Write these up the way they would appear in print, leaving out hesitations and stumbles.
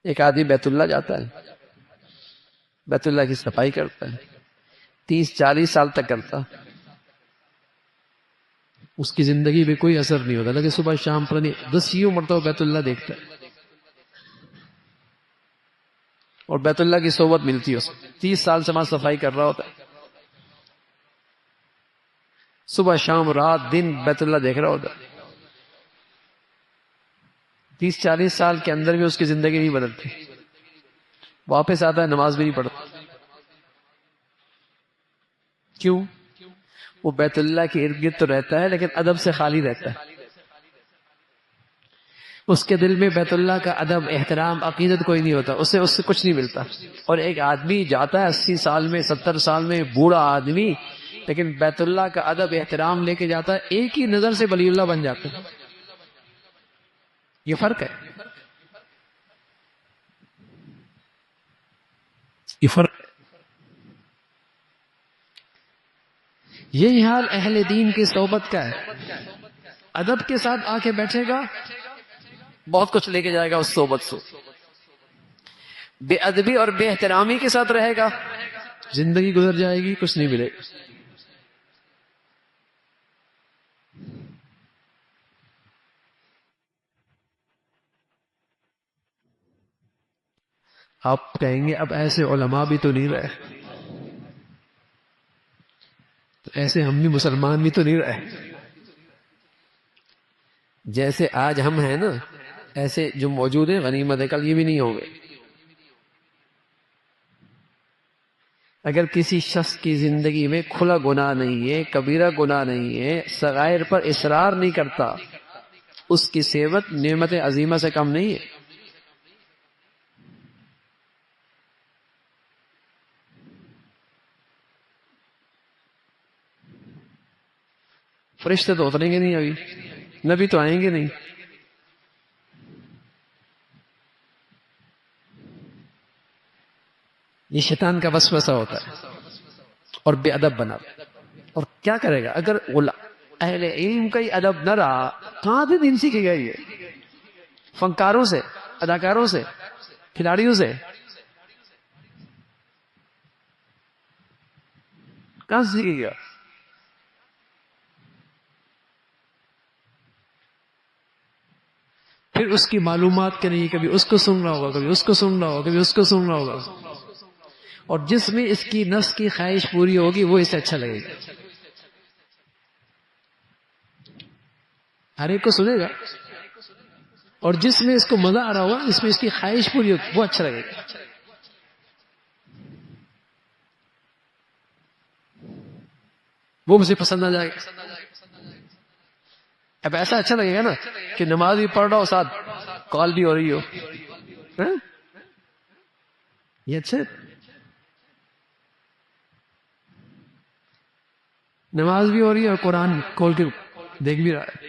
ایک آدمی بیت اللہ جاتا ہے، بیت اللہ کی صفائی کرتا ہے، 30-40 سال تک کرتا، اس کی زندگی میں کوئی اثر نہیں ہوتا، لیکن صبح شام پر نہیں 10 مرتبہ بیت اللہ دیکھتا ہے اور بیت اللہ کی صحبت ملتی ہے اسے، 30 سال سے وہاں صفائی کر رہا ہوتا ہے، صبح شام رات دن بیت اللہ دیکھ رہا ہوتا ہے، 30-40 سال کے اندر بھی اس کی زندگی نہیں بدلتی، واپس آتا ہے نماز بھی نہیں پڑھتا۔ کیوں؟ وہ بیت اللہ کے ارد گرد تو رہتا ہے لیکن ادب سے خالی رہتا ہے، اس کے دل میں بیت اللہ کا ادب احترام عقیدت کوئی نہیں ہوتا، اس سے کچھ نہیں ملتا۔ اور ایک آدمی جاتا ہے 80 سال میں 70 سال میں بوڑھا آدمی، لیکن بیت اللہ کا ادب احترام لے کے جاتا ہے، ایک ہی نظر سے ولی اللہ بن جاتا ہے۔ یہ فرق ہے، یہ فرق ہے۔ یہی حال اہل دین کی صحبت کا ہے، ادب کے ساتھ آ کے بیٹھے گا بہت کچھ لے کے جائے گا اس صحبت سے، بے ادبی اور بے احترامی کے ساتھ رہے گا زندگی گزر جائے گی، کچھ نہیں ملے گا۔ آپ کہیں گے اب ایسے علماء بھی تو نہیں رہے، تو ایسے ہم بھی مسلمان بھی تو نہیں رہے، جیسے آج ہم ہیں نا ایسے جو موجود ہیں غنیمت ہے، کل یہ بھی نہیں ہوں گے۔ اگر کسی شخص کی زندگی میں کھلا گناہ نہیں ہے، کبیرہ گناہ نہیں ہے، صغائر پر اصرار نہیں کرتا، اس کی صحبت نعمت عظیمہ سے کم نہیں ہے۔ فرشتے تو اتریں گے نہیں ابھی، نبی تو آئیں گے نہیں، یہ شیطان کا وسوسہ ہوتا ہے اور بے ادب بنا۔ اور کیا کرے گا اگر اہل علم کا ہی ادب نہ رہا، کہاں سے دین سیکھے گا؟ یہ فنکاروں سے، اداکاروں سے، کھلاڑیوں سے کہاں سے سیکھے گا؟ پھر اس کی معلومات کے نہیں، کبھی اس کو سن رہا ہوگا، کبھی اس کو سن رہا ہوگا، کبھی اس کو سن رہا ہوگا، اور جس میں اس کی نفس کی خواہش پوری ہوگی وہ اسے اچھا لگے گا، ہر ایک کو سنے گا، اور جس میں اس کو مزہ آ رہا ہوگا، جس میں اس کی خواہش پوری ہوگی وہ اچھا لگے گا، وہ مجھے پسند آ جائے گا۔ اب ایسا اچھا لگے گا نا کہ نماز بھی پڑھ رہا ہو ساتھ کال بھی ہو رہی ہو، ہاں؟ یہ اچھا ہے، نماز بھی ہو رہی ہے اور قرآن کھول کے دیکھ بھی رہا ہے،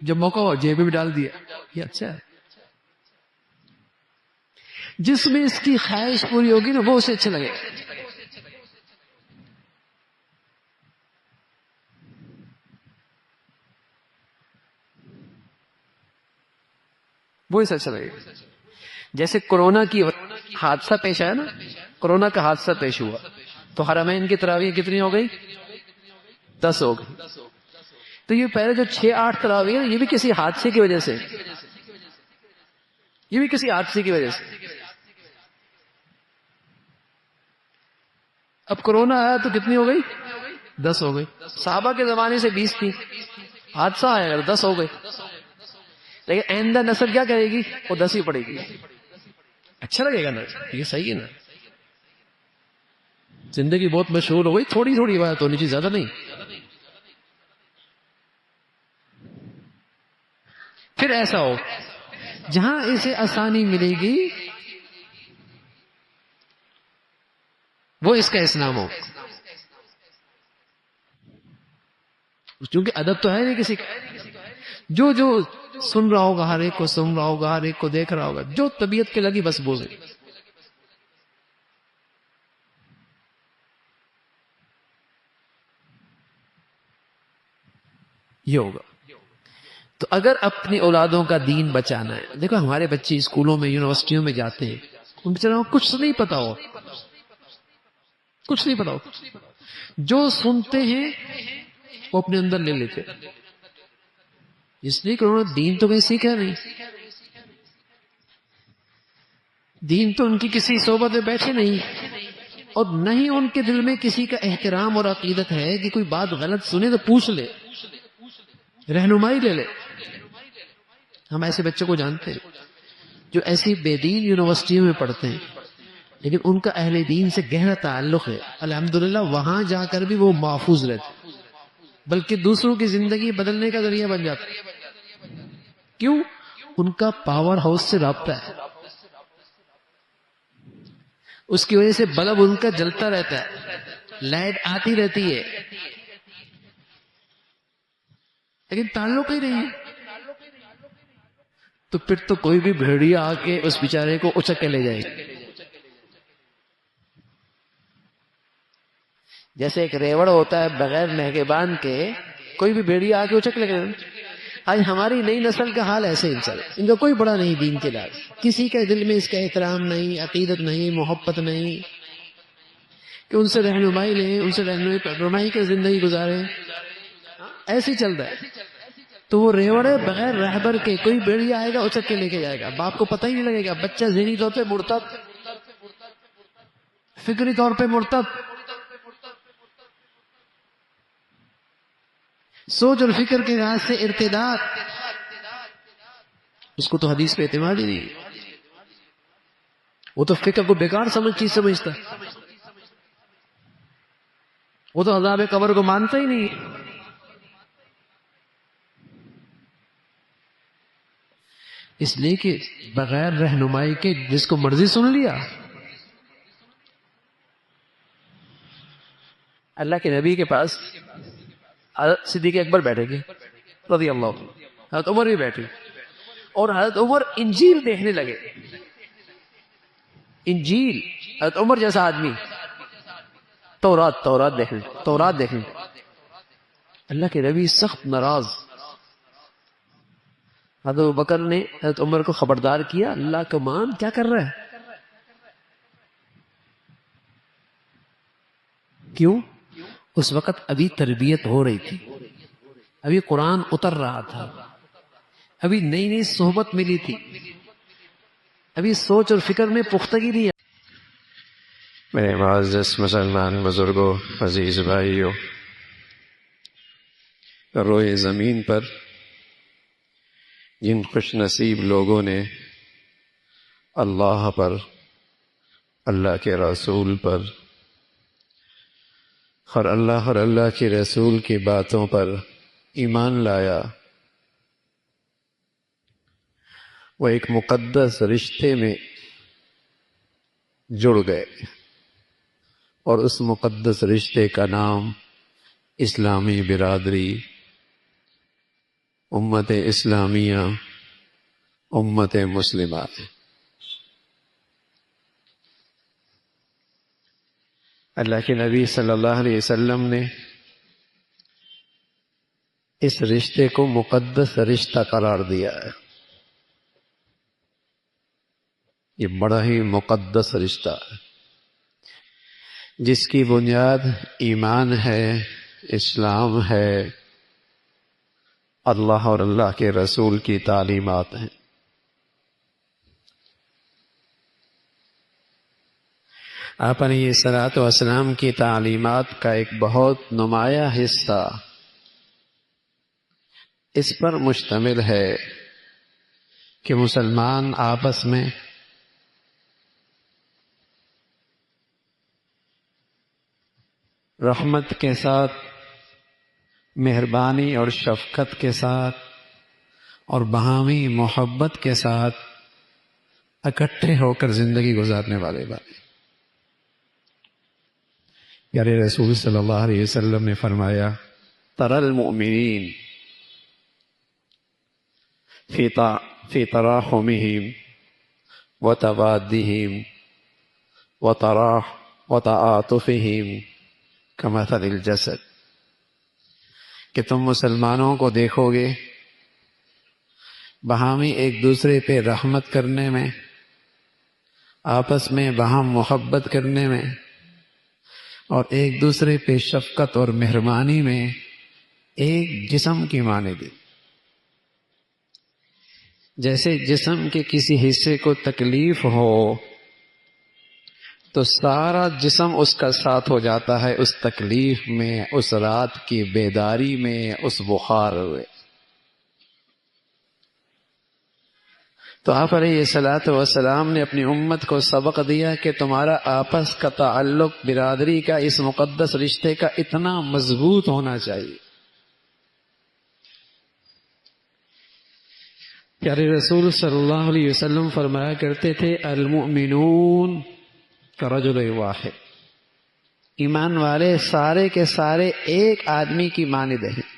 جب موقع ہو جیب میں بھی ڈال دیا، یہ اچھا ہے۔ جس میں اس کی خواہش پوری ہوگی نا وہ اسے اچھا لگے گا، وہ اسے اچھا لگے گا۔ جیسے کرونا کی حادثہ پیش آیا نا، کرونا کا حادثہ پیش ہوا تو حرمین کی تراویح کتنی ہو گئی؟ 10 ہو گئی۔ تو یہ پہلے جو 6-8 تراویح یہ بھی کسی حادثے کی وجہ سے، یہ بھی کسی حادثے کی وجہ سے۔ اب کرونا آیا تو کتنی ہو گئی؟ 10 ہو گئی۔ صحابہ کے زمانے سے 20 تھی، حادثہ آیا 10 ہو گئی، لیکن آئندہ نسل کیا کرے گی؟ وہ 10 ہی پڑے گی، اچھا لگے گا نا؟ یہ صحیح ہے نا؟ زندگی بہت مشہور ہو گئی، تھوڑی تھوڑی بات ہونی چاہیے، زیادہ نہیں۔ پھر ایسا ہو جہاں اسے آسانی ملے گی وہ اس کا اسلام ہو، کیونکہ ادب تو ہے نہیں کسی کا، جو سن رہا ہوگا ہر ایک کو سن رہا ہوگا، ہر ایک کو دیکھ رہا ہوگا، جو طبیعت کے لگی بس بولے، یہ ہوگا۔ تو اگر اپنی اولادوں کا دین بچانا ہے، دیکھو ہمارے بچے اسکولوں میں یونیورسٹیوں میں جاتے ہیں، ان بیچاروں کو کچھ نہیں پتا ہو، کچھ نہیں پتا ہو، جو سنتے ہیں وہ اپنے اندر لے لیتے، اس لیے کہ انہوں نے دین تو کہیں سیکھا نہیں، دین تو ان کی کسی صحبت میں بیٹھے نہیں، اور نہ ہی ان کے دل میں کسی کا احترام اور عقیدت ہے کہ کوئی بات غلط سنے تو پوچھ لے، رہنمائی لے لے۔ ہم ایسے بچوں کو جانتے ہیں جو ایسی بے دین یونیورسٹیوں میں پڑھتے ہیں، لیکن ان کا اہل دین سے گہرا تعلق ہے، الحمدللہ وہاں جا کر بھی وہ محفوظ رہتے، بلکہ دوسروں کی زندگی بدلنے کا ذریعہ بن جاتا۔ کیوں؟ ان کا پاور ہاؤس سے رابطہ ہے، اس کی وجہ سے بلب ان کا جلتا رہتا ہے، لائٹ آتی رہتی ہے، لیکن تعلق ہی نہیں ہے۔ تو پھر تو کوئی بھی بھیڑیا آ کے اس بیچارے کو اچک کے لے جائے گا۔ جیسے ایک ریوڑ ہوتا ہے بغیر نگہبان کے، کوئی بھی بھیڑیا آ کے اچک لے گا۔ آج ہماری نئی نسل کا حال ایسے ہی چلے، ان کا کوئی بڑا نہیں دین کے لحاظ، کسی کے دل میں اس کا احترام نہیں، عقیدت نہیں، محبت نہیں کہ ان سے رہنمائی لیں، ان سے رہنمائی کے زندگی گزارے، ایسے ہی چل رہا ہے۔ تو وہ ریوڑے بغیر رہبر کے، کوئی بیڑیا آئے گا اچک کے لے کے جائے گا، باپ کو پتہ ہی نہیں لگے گا، بچہ ذہنی طور پہ مرتد، فکری طور پہ مرتد، سوچ اور فکر کے لحاظ سے ارتداد، اس کو تو حدیث پہ اعتماد ہی نہیں، وہ تو فکر کو بیکار سمجھتا، وہ تو عذاب قبر کو مانتا ہی نہیں۔ اس لیے کہ بغیر رہنمائی کے جس کو مرضی سن لیا۔ اللہ کے نبی کے پاس حضرت صدیق اکبر بیٹھے گے رضی اللہ عنہ، حضرت عمر بھی بیٹھے، اور حضرت عمر انجیل دیکھنے لگے۔ انجیل، حضرت عمر جیسا آدمی تورات دیکھنے، اللہ کے نبی سخت ناراض۔ حضرت ابوبکر نے حضرت عمر کو خبردار کیا، اللہ کا مان، کیا کر رہا ہے؟ کیوں؟ اس وقت ابھی تربیت ہو رہی تھی، ابھی قرآن اتر رہا تھا، ابھی نئی نئی صحبت ملی تھی، ابھی سوچ اور فکر میں پختگی نہیں۔ میرے معزز مسلمان بزرگوں، عزیز بھائیوں، روئے زمین پر جن خوش نصیب لوگوں نے اللہ پر، اللہ کے رسول پر اور اللہ کے رسول کی باتوں پر ایمان لایا، وہ ایک مقدس رشتے میں جڑ گئے، اور اس مقدس رشتے کا نام اسلامی برادری، امت اسلامیہ، امت مسلمہ ہے۔ اللہ کے نبی صلی اللہ علیہ وسلم نے اس رشتے کو مقدس رشتہ قرار دیا ہے۔ یہ بڑا ہی مقدس رشتہ ہے، جس کی بنیاد ایمان ہے، اسلام ہے، اللہ اور اللہ کے رسول کی تعلیمات ہیں۔ آپ علیہ الصلوۃ والسلام کی تعلیمات کا ایک بہت نمایاں حصہ اس پر مشتمل ہے کہ مسلمان آپس میں رحمت کے ساتھ، مہربانی اور شفقت کے ساتھ اور باہمی محبت کے ساتھ اکٹھے ہو کر زندگی گزارنے والے بات۔ پیارے رسول صلی اللہ علیہ وسلم نے فرمایا، تری المؤمنین فی تراحمہم وتوادہم وتعاطفہم کمثل الجسد، کہ تم مسلمانوں کو دیکھو گے باہمی ایک دوسرے پہ رحمت کرنے میں، آپس میں باہم محبت کرنے میں، اور ایک دوسرے پہ شفقت اور مہربانی میں ایک جسم کی مانند۔ جیسے جسم کے کسی حصے کو تکلیف ہو تو سارا جسم اس کا ساتھ ہو جاتا ہے اس تکلیف میں، اس رات کی بیداری میں، اس بخار میں۔ تو آپ علیہ الصلوۃ والسلام نے اپنی امت کو سبق دیا کہ تمہارا آپس کا تعلق برادری کا، اس مقدس رشتے کا اتنا مضبوط ہونا چاہیے۔ پیارے رسول صلی اللہ علیہ وسلم فرمایا کرتے تھے المؤمنون کرجل واحد، ایمان والے سارے کے سارے ایک آدمی کی مانند ہیں۔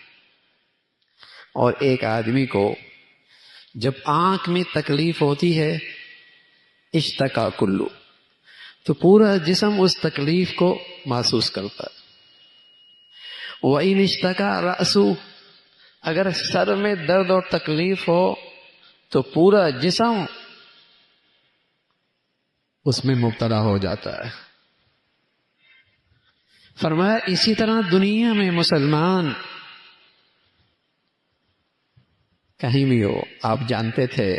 اور ایک آدمی کو جب آنکھ میں تکلیف ہوتی ہے اشتکا کلو، تو پورا جسم اس تکلیف کو محسوس کرتا ہے۔ وَإِنِ اشْتَكَى رَأْسُ، اگر سر میں درد اور تکلیف ہو تو پورا جسم اس میں مبتلا ہو جاتا ہے۔ فرمایا اسی طرح دنیا میں مسلمان کہیں بھی ہو، آپ جانتے تھے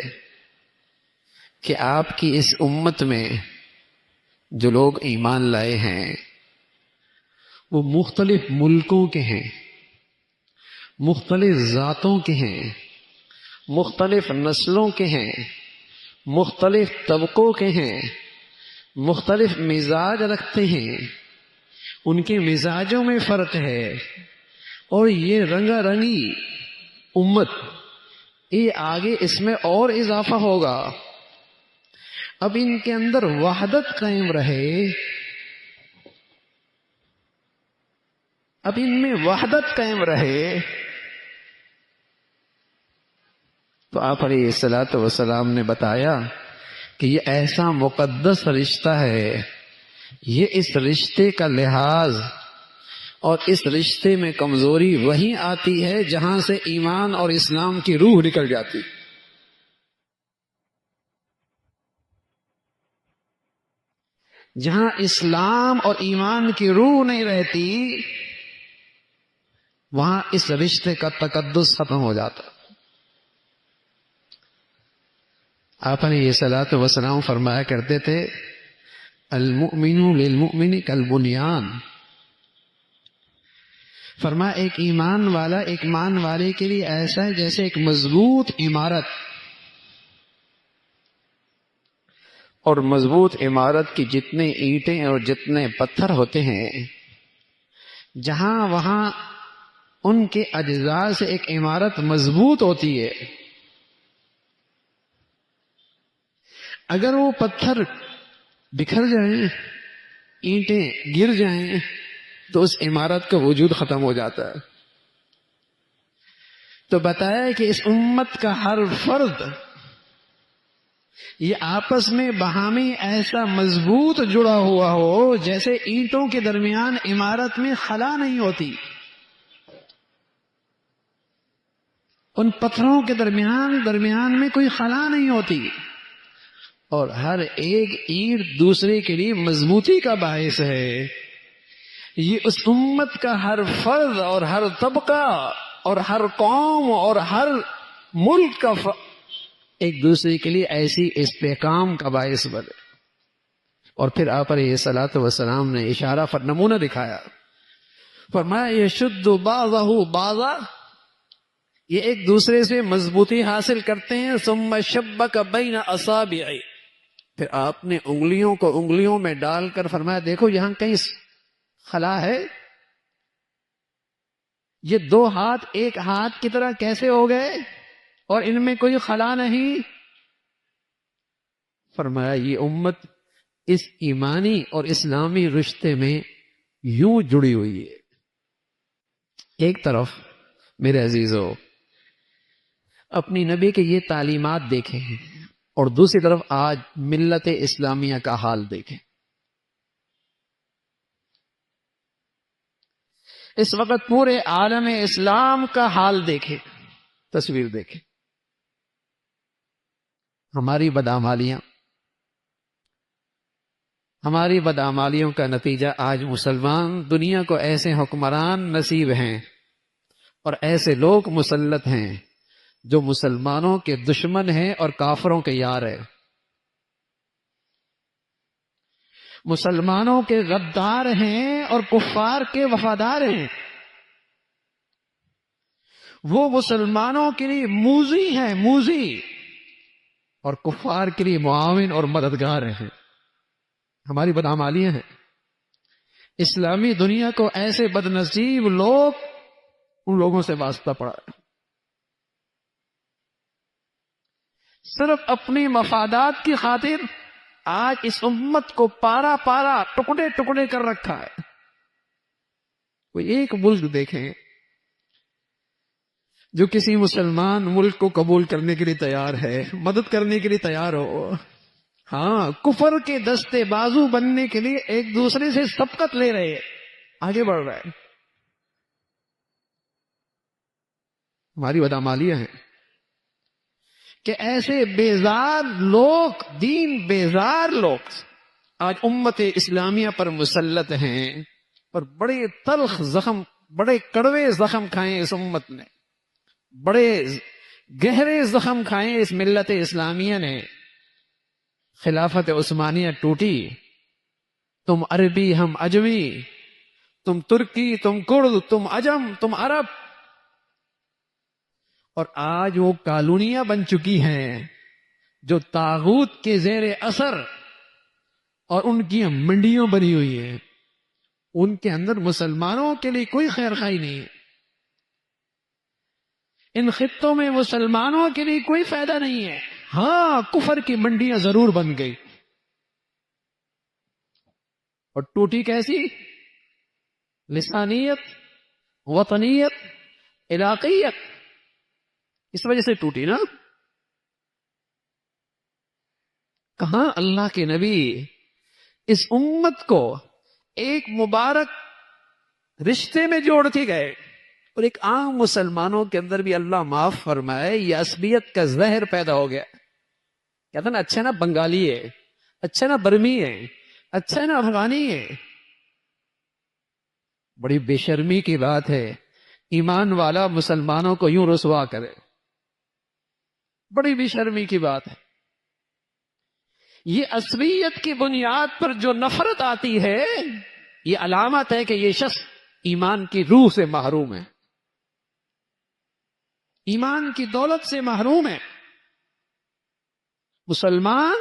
کہ آپ کی اس امت میں جو لوگ ایمان لائے ہیں وہ مختلف ملکوں کے ہیں، مختلف ذاتوں کے ہیں، مختلف نسلوں کے ہیں، مختلف طبقوں کے ہیں، مختلف مزاج رکھتے ہیں، ان کے مزاجوں میں فرق ہے، اور یہ رنگا رنگی امت، یہ آگے اس میں اور اضافہ ہوگا۔ اب ان کے اندر وحدت قائم رہے، اب ان میں وحدت قائم رہے، تو آپ علیہ الصلوۃ والسلام نے بتایا کہ یہ ایسا مقدس رشتہ ہے، یہ اس رشتے کا لحاظ اور اس رشتے میں کمزوری وہیں آتی ہے جہاں سے ایمان اور اسلام کی روح نکل جاتی۔ جہاں اسلام اور ایمان کی روح نہیں رہتی وہاں اس رشتے کا تقدس ختم ہو جاتا۔ آپ نے یہ صلاۃ وسلام فرمایا کرتے تھے المؤمن للمؤمن کالبنیان، فرمایا ایک ایمان والا ایک ایمان والے کے لیے ایسا ہے جیسے ایک مضبوط عمارت، اور مضبوط عمارت کی جتنے اینٹیں اور جتنے پتھر ہوتے ہیں جہاں وہاں ان کے اجزاء سے ایک عمارت مضبوط ہوتی ہے۔ اگر وہ پتھر بکھر جائیں، اینٹیں گر جائیں تو اس عمارت کا وجود ختم ہو جاتا ہے۔ تو بتایا کہ اس امت کا ہر فرد یہ آپس میں باہمی ایسا مضبوط جڑا ہوا ہو جیسے اینٹوں کے درمیان عمارت میں خلا نہیں ہوتی، ان پتھروں کے درمیان میں کوئی خلا نہیں ہوتی، اور ہر ایک اینٹ دوسرے کے لیے مضبوطی کا باعث ہے۔ یہ اس امت کا ہر فرد اور ہر طبقہ اور ہر قوم اور ہر ملک کا ایک دوسرے کے لیے ایسی استحکام کا باعث بنے۔ اور پھر آپ علیہ الصلوۃ والسلام نے اشارہ نمونہ دکھایا، فرمایا یشد بعضہ بعضا، یہ ایک دوسرے سے مضبوطی حاصل کرتے ہیں، ثم شبک بین اصابعہ، پھر آپ نے انگلیوں کو انگلیوں میں ڈال کر فرمایا دیکھو یہاں کہیں خلا ہے، یہ دو ہاتھ ایک ہاتھ کی طرح کیسے ہو گئے اور ان میں کوئی خلا نہیں؟ فرمایا یہ امت اس ایمانی اور اسلامی رشتے میں یوں جڑی ہوئی ہے۔ ایک طرف میرے عزیزو اپنی نبی کے یہ تعلیمات دیکھیں اور دوسری طرف آج ملت اسلامیہ کا حال دیکھیں۔ اس وقت پورے عالم اسلام کا حال دیکھیں، تصویر دیکھیں۔ ہماری بدعمالیوں کا نتیجہ آج مسلمان دنیا کو ایسے حکمران نصیب ہیں اور ایسے لوگ مسلط ہیں جو مسلمانوں کے دشمن ہیں اور کافروں کے یار ہیں، مسلمانوں کے غدار ہیں اور کفار کے وفادار ہیں، وہ مسلمانوں کے لیے موذی ہیں، موذی، اور کفار کے لیے معاون اور مددگار ہیں۔ ہماری بدعمالیاں ہیں۔ اسلامی دنیا کو ایسے بد نصیب لوگ، ان لوگوں سے واسطہ پڑا ہے، صرف اپنی مفادات کی خاطر آج اس امت کو پارا پارا ٹکڑے ٹکڑے کر رکھا ہے۔ کوئی ایک ملک دیکھیں جو کسی مسلمان ملک کو قبول کرنے کے لیے تیار ہے، مدد کرنے کے لیے تیار ہو۔ ہاں، کفر کے دستے بازو بننے کے لیے ایک دوسرے سے سبقت لے رہے ہیں، آگے بڑھ رہا ہے۔ ہماری بدعمالیاں ہیں کہ ایسے بیزار لوگ، دین بیزار لوگ آج امت اسلامیہ پر مسلط ہیں اور بڑے تلخ زخم، بڑے کڑوے زخم کھائے اس امت نے، بڑے گہرے زخم کھائے اس ملت اسلامیہ نے۔ خلافت عثمانیہ ٹوٹی، تم عربی ہم عجمی، تم ترکی تم کرد، تم عجم تم عرب، اور آج وہ کالونیاں بن چکی ہیں جو طاغوت کے زیر اثر، اور ان کی منڈیوں بنی ہوئی ہیں، ان کے اندر مسلمانوں کے لیے کوئی خیر خواہی نہیں ہے، ان خطوں میں مسلمانوں کے لیے کوئی فائدہ نہیں ہے۔ ہاں، کفر کی منڈیاں ضرور بن گئی، اور ٹوٹی کیسی؟ لسانیت، وطنیت، علاقیت، اس وجہ سے ٹوٹی نا۔ کہاں اللہ کے نبی اس امت کو ایک مبارک رشتے میں جوڑ کے گئے، اور ایک عام مسلمانوں کے اندر بھی اللہ معاف فرمائے یہ عصبیت کا زہر پیدا ہو گیا۔ کہتا نا اچھا نا بنگالی ہے، اچھا نا برمی ہے، اچھا نا افغانی ہے۔ بڑی بے شرمی کی بات ہے ایمان والا مسلمانوں کو یوں رسوا کرے، بڑی بے شرمی کی بات ہے۔ یہ عصبیت کی بنیاد پر جو نفرت آتی ہے، یہ علامت ہے کہ یہ شخص ایمان کی روح سے محروم ہے، ایمان کی دولت سے محروم ہے۔ مسلمان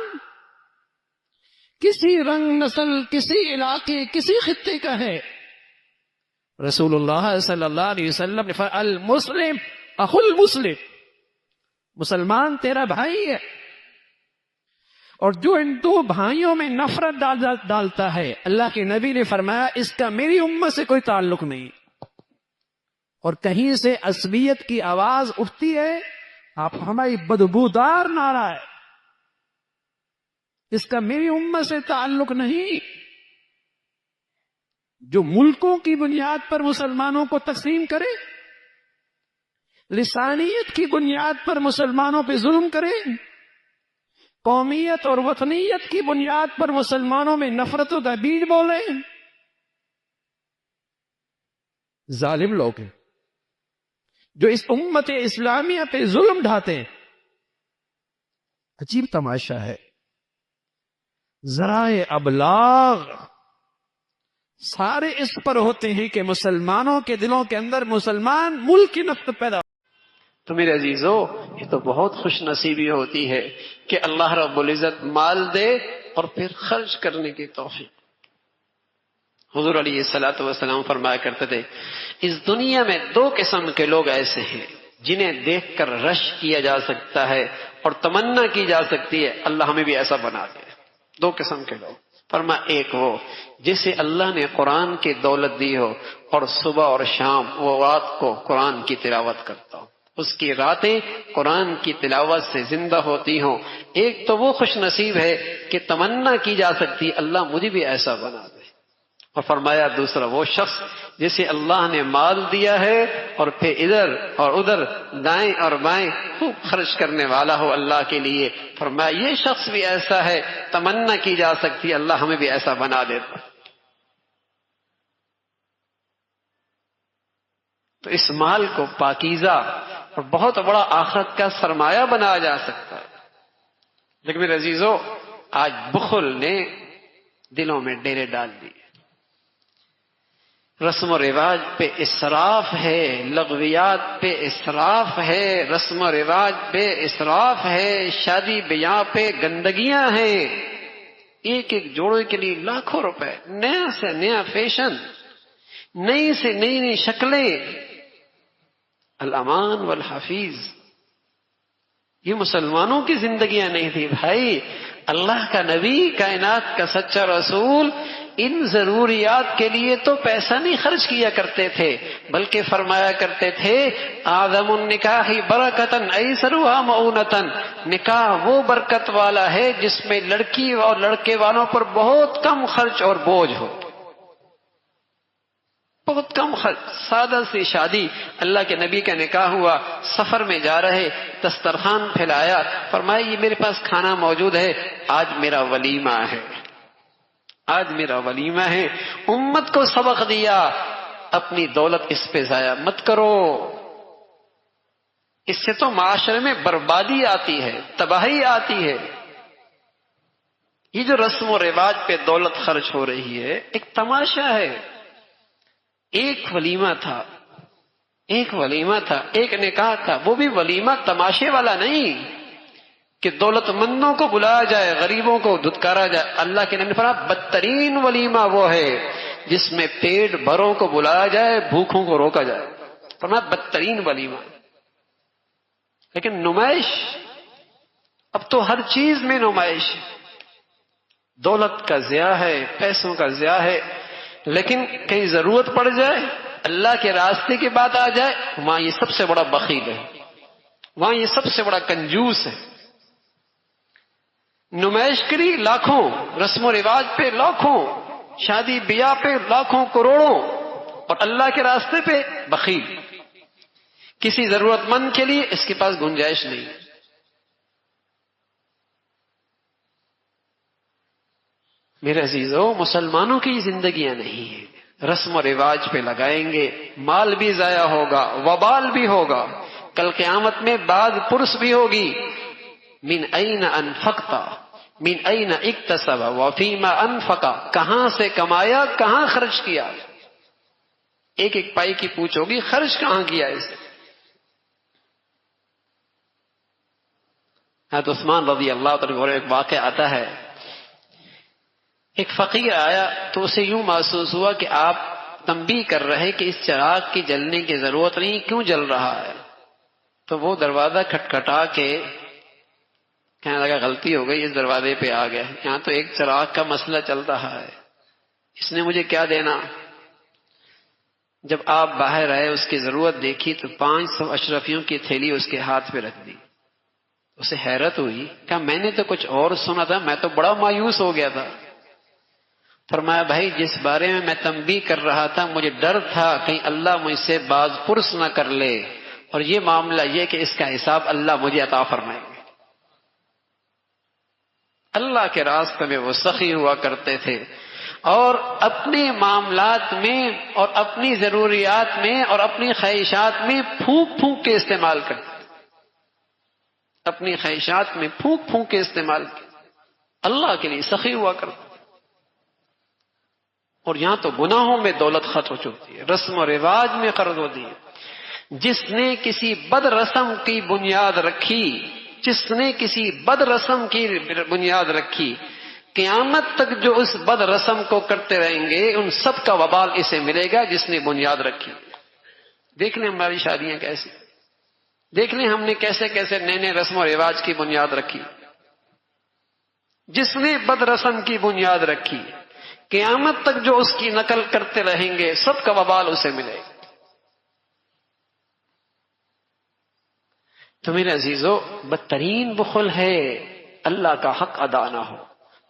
کسی رنگ، نسل، کسی علاقے، کسی خطے کا ہے، رسول اللہ صلی اللہ علیہ وسلم نے فرمایا المسلم اخو المسلم، مسلمان تیرا بھائی ہے، اور جو ان دو بھائیوں میں نفرت ڈالتا ہے، اللہ کے نبی نے فرمایا اس کا میری امت سے کوئی تعلق نہیں۔ اور کہیں سے عصبیت کی آواز اٹھتی ہے، آپ ہماری بدبودار نعرہ ہے، اس کا میری امت سے تعلق نہیں۔ جو ملکوں کی بنیاد پر مسلمانوں کو تقسیم کرے، لسانیت کی بنیاد پر مسلمانوں پہ ظلم کرے، قومیت اور وطنیت کی بنیاد پر مسلمانوں میں نفرتوں کا بیج بولے، ظالم لوگ ہیں جو اس امت اسلامیہ پہ ظلم ڈھاتے ہیں۔ عجیب تماشا ہے، ذرائع ابلاغ سارے اس پر ہوتے ہیں کہ مسلمانوں کے دلوں کے اندر مسلمان ملک کی نفرت پیدا۔ تو میرے عزیزو، یہ تو بہت خوش نصیبی ہوتی ہے کہ اللہ رب العزت مال دے اور پھر خرچ کرنے کی توفیق۔ حضور علیہ الصلوۃ والسلام فرمایا کرتے تھے اس دنیا میں دو قسم کے لوگ ایسے ہیں جنہیں دیکھ کر رش کیا جا سکتا ہے اور تمنا کی جا سکتی ہے اللہ ہمیں بھی ایسا بنا دے۔ دو قسم کے لوگ، فرما ایک وہ جسے اللہ نے قرآن کی دولت دی ہو اور صبح اور شام وہ رات کو قرآن کی تلاوت کرتا ہو، اس کی راتیں قرآن کی تلاوت سے زندہ ہوتی ہوں۔ ایک تو وہ خوش نصیب ہے کہ تمنا کی جا سکتی اللہ مجھے بھی ایسا بنا دے، اور فرمایا دوسرا وہ شخص جسے اللہ نے مال دیا ہے اور پھر ادھر اور ادھر دائیں اور بائیں خوب خرچ کرنے والا ہو اللہ کے لیے. فرمایا یہ شخص بھی ایسا ہے، تمنا کی جا سکتی اللہ ہمیں بھی ایسا بنا دیتا. تو اس مال کو پاکیزہ اور بہت بڑا آخرت کا سرمایہ بنایا جا سکتا ہے. لیکن میرے عزیزو، آج بخل نے دلوں میں ڈیرے ڈال دیے. رسم و رواج پہ اسراف ہے، لغویات پہ اسراف ہے، رسم و رواج پہ اسراف ہے، شادی بیاہ پہ گندگیاں ہیں. ایک ایک جوڑے کے لیے لاکھوں روپے، نیا سے نیا فیشن، نئی سے نئی نئی شکلیں. الامان والحفیظ، یہ مسلمانوں کی زندگیاں نہیں تھی بھائی. اللہ کا نبی، کائنات کا سچا رسول ان ضروریات کے لیے تو پیسہ نہیں خرچ کیا کرتے تھے، بلکہ فرمایا کرتے تھے اعظم النکاح برکتن ایسرها مؤونتن، نکاح وہ برکت والا ہے جس میں لڑکی اور لڑکے والوں پر بہت کم خرچ اور بوجھ ہو. بہت کم خرچ، سادہ سی شادی. اللہ کے نبی کا نکاح ہوا، سفر میں جا رہے، دسترخوان پھیلایا، فرمایا یہ میرے پاس کھانا موجود ہے، آج میرا ولیمہ ہے، آج میرا ولیمہ ہے. امت کو سبق دیا اپنی دولت اس پہ ضائع مت کرو، اس سے تو معاشرے میں بربادی آتی ہے، تباہی آتی ہے. یہ جو رسم و رواج پہ دولت خرچ ہو رہی ہے ایک تماشا ہے. ایک ولیمہ تھا، ایک ولیمہ تھا، ایک نکاح تھا، وہ بھی ولیمہ تماشے والا نہیں کہ دولت مندوں کو بلایا جائے، غریبوں کو دھتکارا جائے. اللہ کے نبی نے فرمایا بدترین ولیمہ وہ ہے جس میں پیٹ بھروں کو بلایا جائے، بھوکھوں کو روکا جائے. فرمایا بدترین ولیمہ. لیکن نمائش، اب تو ہر چیز میں نمائش، دولت کا ضیاع ہے، پیسوں کا ضیاع ہے. لیکن کہیں ضرورت پڑ جائے، اللہ کے راستے کی بات آ جائے، وہاں یہ سب سے بڑا بخیل ہے، وہاں یہ سب سے بڑا کنجوس ہے. نمائش کری لاکھوں، رسم و رواج پہ لاکھوں، شادی بیاہ پہ لاکھوں کروڑوں، اور اللہ کے راستے پہ بخیل. کسی ضرورت مند کے لیے اس کے پاس گنجائش نہیں. میرے عزیزو، مسلمانوں کی زندگیاں نہیں ہیں. رسم و رواج پہ لگائیں گے، مال بھی ضائع ہوگا، وبال بھی ہوگا. کل قیامت میں بعد پرس بھی ہوگی. من این انفقتا، من این اکتسب وفیما انفقا، کہاں سے کمایا، کہاں خرچ کیا. ایک ایک پائی کی پوچھ ہوگی، خرچ کہاں کیا اسے. حضرت عثمان رضی اللہ تعالیٰ عنہ ایک واقعہ آتا ہے، ایک فقیر آیا تو اسے یوں محسوس ہوا کہ آپ تنبیہ کر رہے کہ اس چراغ کی جلنے کی ضرورت نہیں، کیوں جل رہا ہے. تو وہ دروازہ کھٹکھٹا کے کہنے لگا غلطی ہو گئی، اس دروازے پہ آ گئے، یہاں تو ایک چراغ کا مسئلہ چل رہا ہے، اس نے مجھے کیا دینا. جب آپ باہر آئے، اس کی ضرورت دیکھی تو 500 اشرفیوں کی تھیلی اس کے ہاتھ پہ رکھ دی. اسے حیرت ہوئی، کہا میں نے تو کچھ اور سنا تھا، میں تو بڑا مایوس ہو گیا تھا. فرمایا بھائی جس بارے میں تنبیہ کر رہا تھا، مجھے ڈر تھا کہیں اللہ مجھ سے باز پرس نہ کر لے، اور یہ معاملہ یہ کہ اس کا حساب اللہ مجھے عطا فرمائے گے. اللہ کے راستے میں وہ سخی ہوا کرتے تھے، اور اپنے معاملات میں اور اپنی ضروریات میں اور اپنی خواہشات میں پھونک پھونک کے استعمال کرتے تھے. اپنی خواہشات میں پھونک پھونک کے استعمال کرتے، اللہ کے لیے سخی ہوا کرتے. اور یہاں تو گناہوں میں دولت خرچ ہو چکی ہے، رسم و رواج میں خرچ ہوتی ہے. جس نے کسی بد رسم کی بنیاد رکھی، جس نے کسی بد رسم کی بنیاد رکھی، قیامت تک جو اس بد رسم کو کرتے رہیں گے ان سب کا وبال اسے ملے گا جس نے بنیاد رکھی. دیکھ لیں ہماری شادیاں کیسی، دیکھ لیں ہم نے کیسے کیسے نئے نئے رسم و رواج کی بنیاد رکھی. جس نے بد رسم کی بنیاد رکھی، قیامت تک جو اس کی نقل کرتے رہیں گے سب کا وبال اسے ملے گا. تو میرے عزیزو، بدترین بخل ہے اللہ کا حق ادا نہ ہو،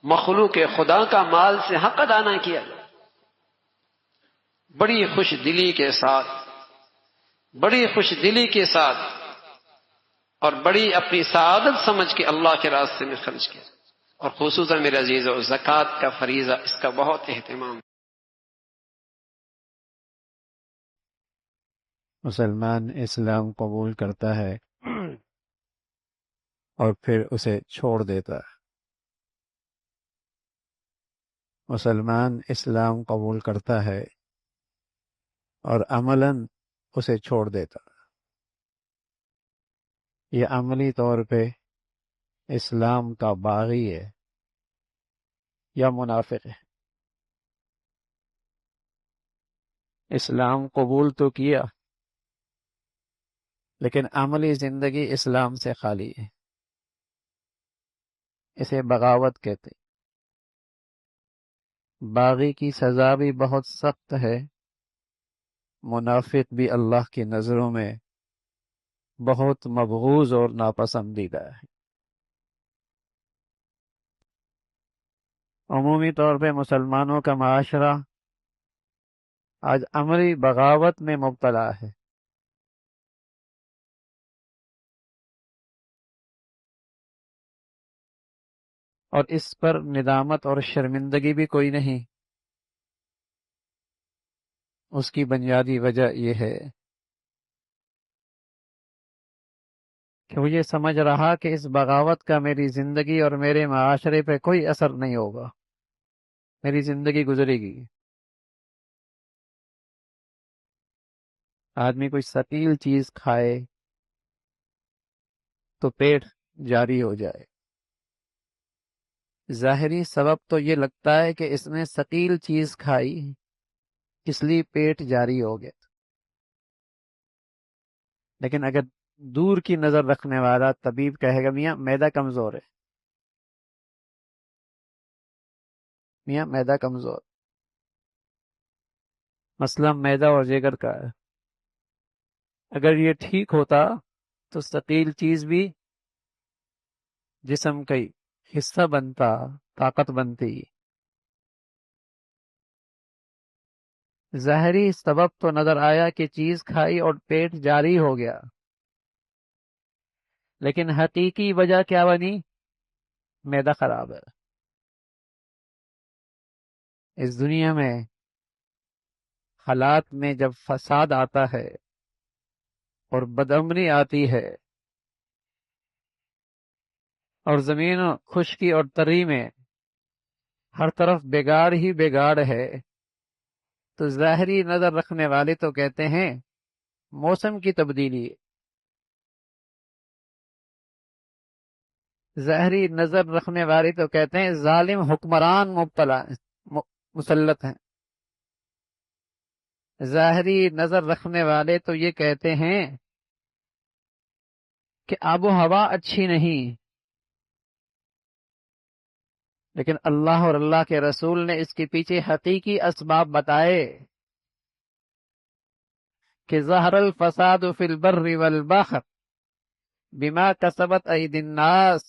مخلوق خدا کا مال سے حق ادا نہ کیا جائے. بڑی خوش دلی کے ساتھ، بڑی خوش دلی کے ساتھ اور بڑی اپنی سعادت سمجھ کے اللہ کے راستے میں خرچ کیا. اور خصوصاً میرے عزیزو، زکوٰۃ کا فریضہ، اس کا بہت اہتمام. مسلمان اسلام قبول کرتا ہے اور پھر اسے چھوڑ دیتا ہے. مسلمان اسلام قبول کرتا ہے اور عملاً اسے چھوڑ دیتا. یہ عملی طور پہ اسلام کا باغی ہے یا منافق ہے. اسلام قبول تو کیا لیکن عملی زندگی اسلام سے خالی ہے. اسے بغاوت کہتے. باغی کی سزا بھی بہت سخت ہے، منافق بھی اللہ کی نظروں میں بہت مبغوض اور ناپسندیدہ ہے. عمومی طور پہ مسلمانوں کا معاشرہ آج عملی بغاوت میں مبتلا ہے. اور اس پر ندامت اور شرمندگی بھی کوئی نہیں. اس کی بنیادی وجہ یہ ہے کہ وہ یہ سمجھ رہا کہ اس بغاوت کا میری زندگی اور میرے معاشرے پہ کوئی اثر نہیں ہوگا، میری زندگی گزرے گی. آدمی کوئی ثقیل چیز کھائے تو پیٹ جاری ہو جائے. ظاہری سبب تو یہ لگتا ہے کہ اس نے ثقیل چیز کھائی اس لیے پیٹ جاری ہو گیا. لیکن اگر دور کی نظر رکھنے والا طبیب کہے گا میاں معدہ کمزور ہے، میاں معدہ کمزور، مسئلہ معدہ اور جگر کا ہے، اگر یہ ٹھیک ہوتا تو ثقیل چیز بھی جسم کا حصہ بنتا، طاقت بنتی. ظاہری سبب تو نظر آیا کہ چیز کھائی اور پیٹ جاری ہو گیا، لیکن حقیقی وجہ کیا بنی؟ معدہ خراب ہے. اس دنیا میں حالات میں جب فساد آتا ہے اور بدامنی آتی ہے اور زمین خشکی اور تری میں ہر طرف بگاڑ ہی بگاڑ ہے، تو ظاہری نظر رکھنے والے تو کہتے ہیں موسم کی تبدیلی. ظاہری نظر رکھنے والے تو کہتے ہیں ظالم حکمران مبتلا مسلط ہیں. ظاہری نظر رکھنے والے تو یہ کہتے ہیں کہ آب و ہوا اچھی نہیں. لیکن اللہ اور اللہ کے رسول نے اس کے پیچھے حقیقی اسباب بتائے کہ ظہر الفساد فی البر والبحر بما کسبت ایدی الناس.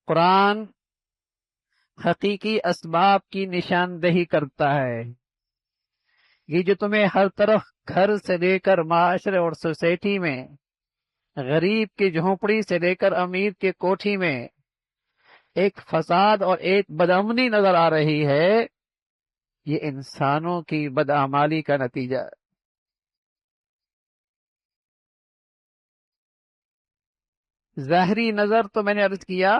قرآن حقیقی اسباب کی نشاندہی کرتا ہے. یہ جو تمہیں ہر طرف گھر سے لے کر معاشرے اور سوسائٹی میں، غریب کی جھونپڑی سے لے کر امیر کے کوٹھی میں ایک فساد اور ایک بدامنی نظر آ رہی ہے، یہ انسانوں کی بدعمالی کا نتیجہ ہے. ظاہری نظر تو میں نے عرض کیا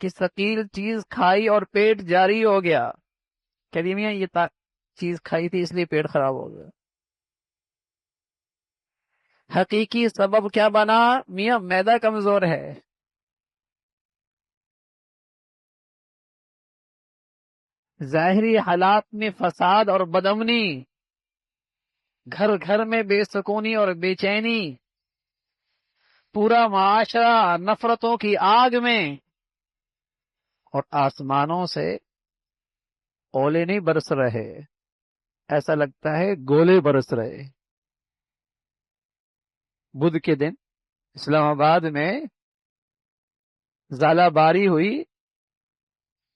کہ ثقیل چیز کھائی اور پیٹ جاری ہو گیا. کہ میاں یہ چیز کھائی تھی اس لیے پیٹ خراب ہو گیا. حقیقی سبب کیا بنا؟ میاں معدہ کمزور ہے. ظاہری حالات میں فساد اور بدامنی، گھر گھر میں بے سکونی اور بے چینی، پورا معاشرہ نفرتوں کی آگ میں، اور آسمانوں سے اولے نہیں برس رہے، ایسا لگتا ہے گولے برس رہے. بدھ کے دن اسلام آباد میں ژالہ باری ہوئی،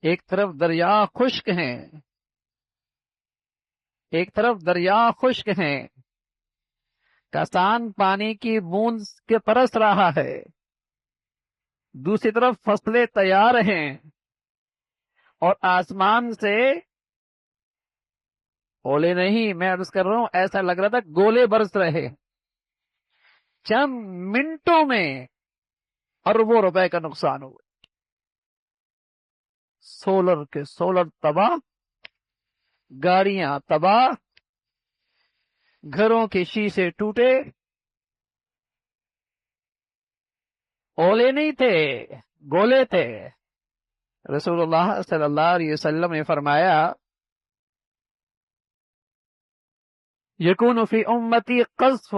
ایک طرف دریا خشک ہیں، ایک طرف دریا خشک ہیں، کسان پانی کی بوند کے ترس رہا ہے، دوسری طرف فصلیں تیار ہیں اور آسمان سے اولے نہیں، میں عرض کر رہا ہوں ایسا لگ رہا تھا گولے برس رہے، چند منٹوں میں اربوں روپے کا نقصان ہوا، سولر تباہ، گاڑیاں تباہ، گھروں کے شیشے ٹوٹے، اولے نہیں تھے گولے تھے۔ رسول اللہ صلی اللہ علیہ وسلم نے فرمایا یکون فی امتی قذف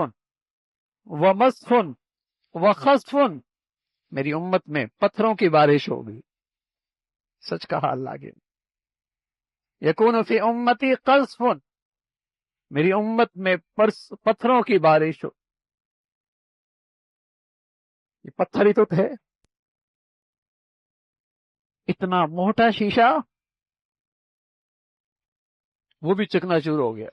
ومسف وخسف، میری امت میں پتھروں کی بارش ہوگی، سچ کہا اللہ کے، یکون فی امتی قذف، میری امت میں پتھروں کی بارش ہو، یہ پتھر ہی تو تھے، اتنا موٹا شیشہ وہ بھی چکنا چور ہو گیا،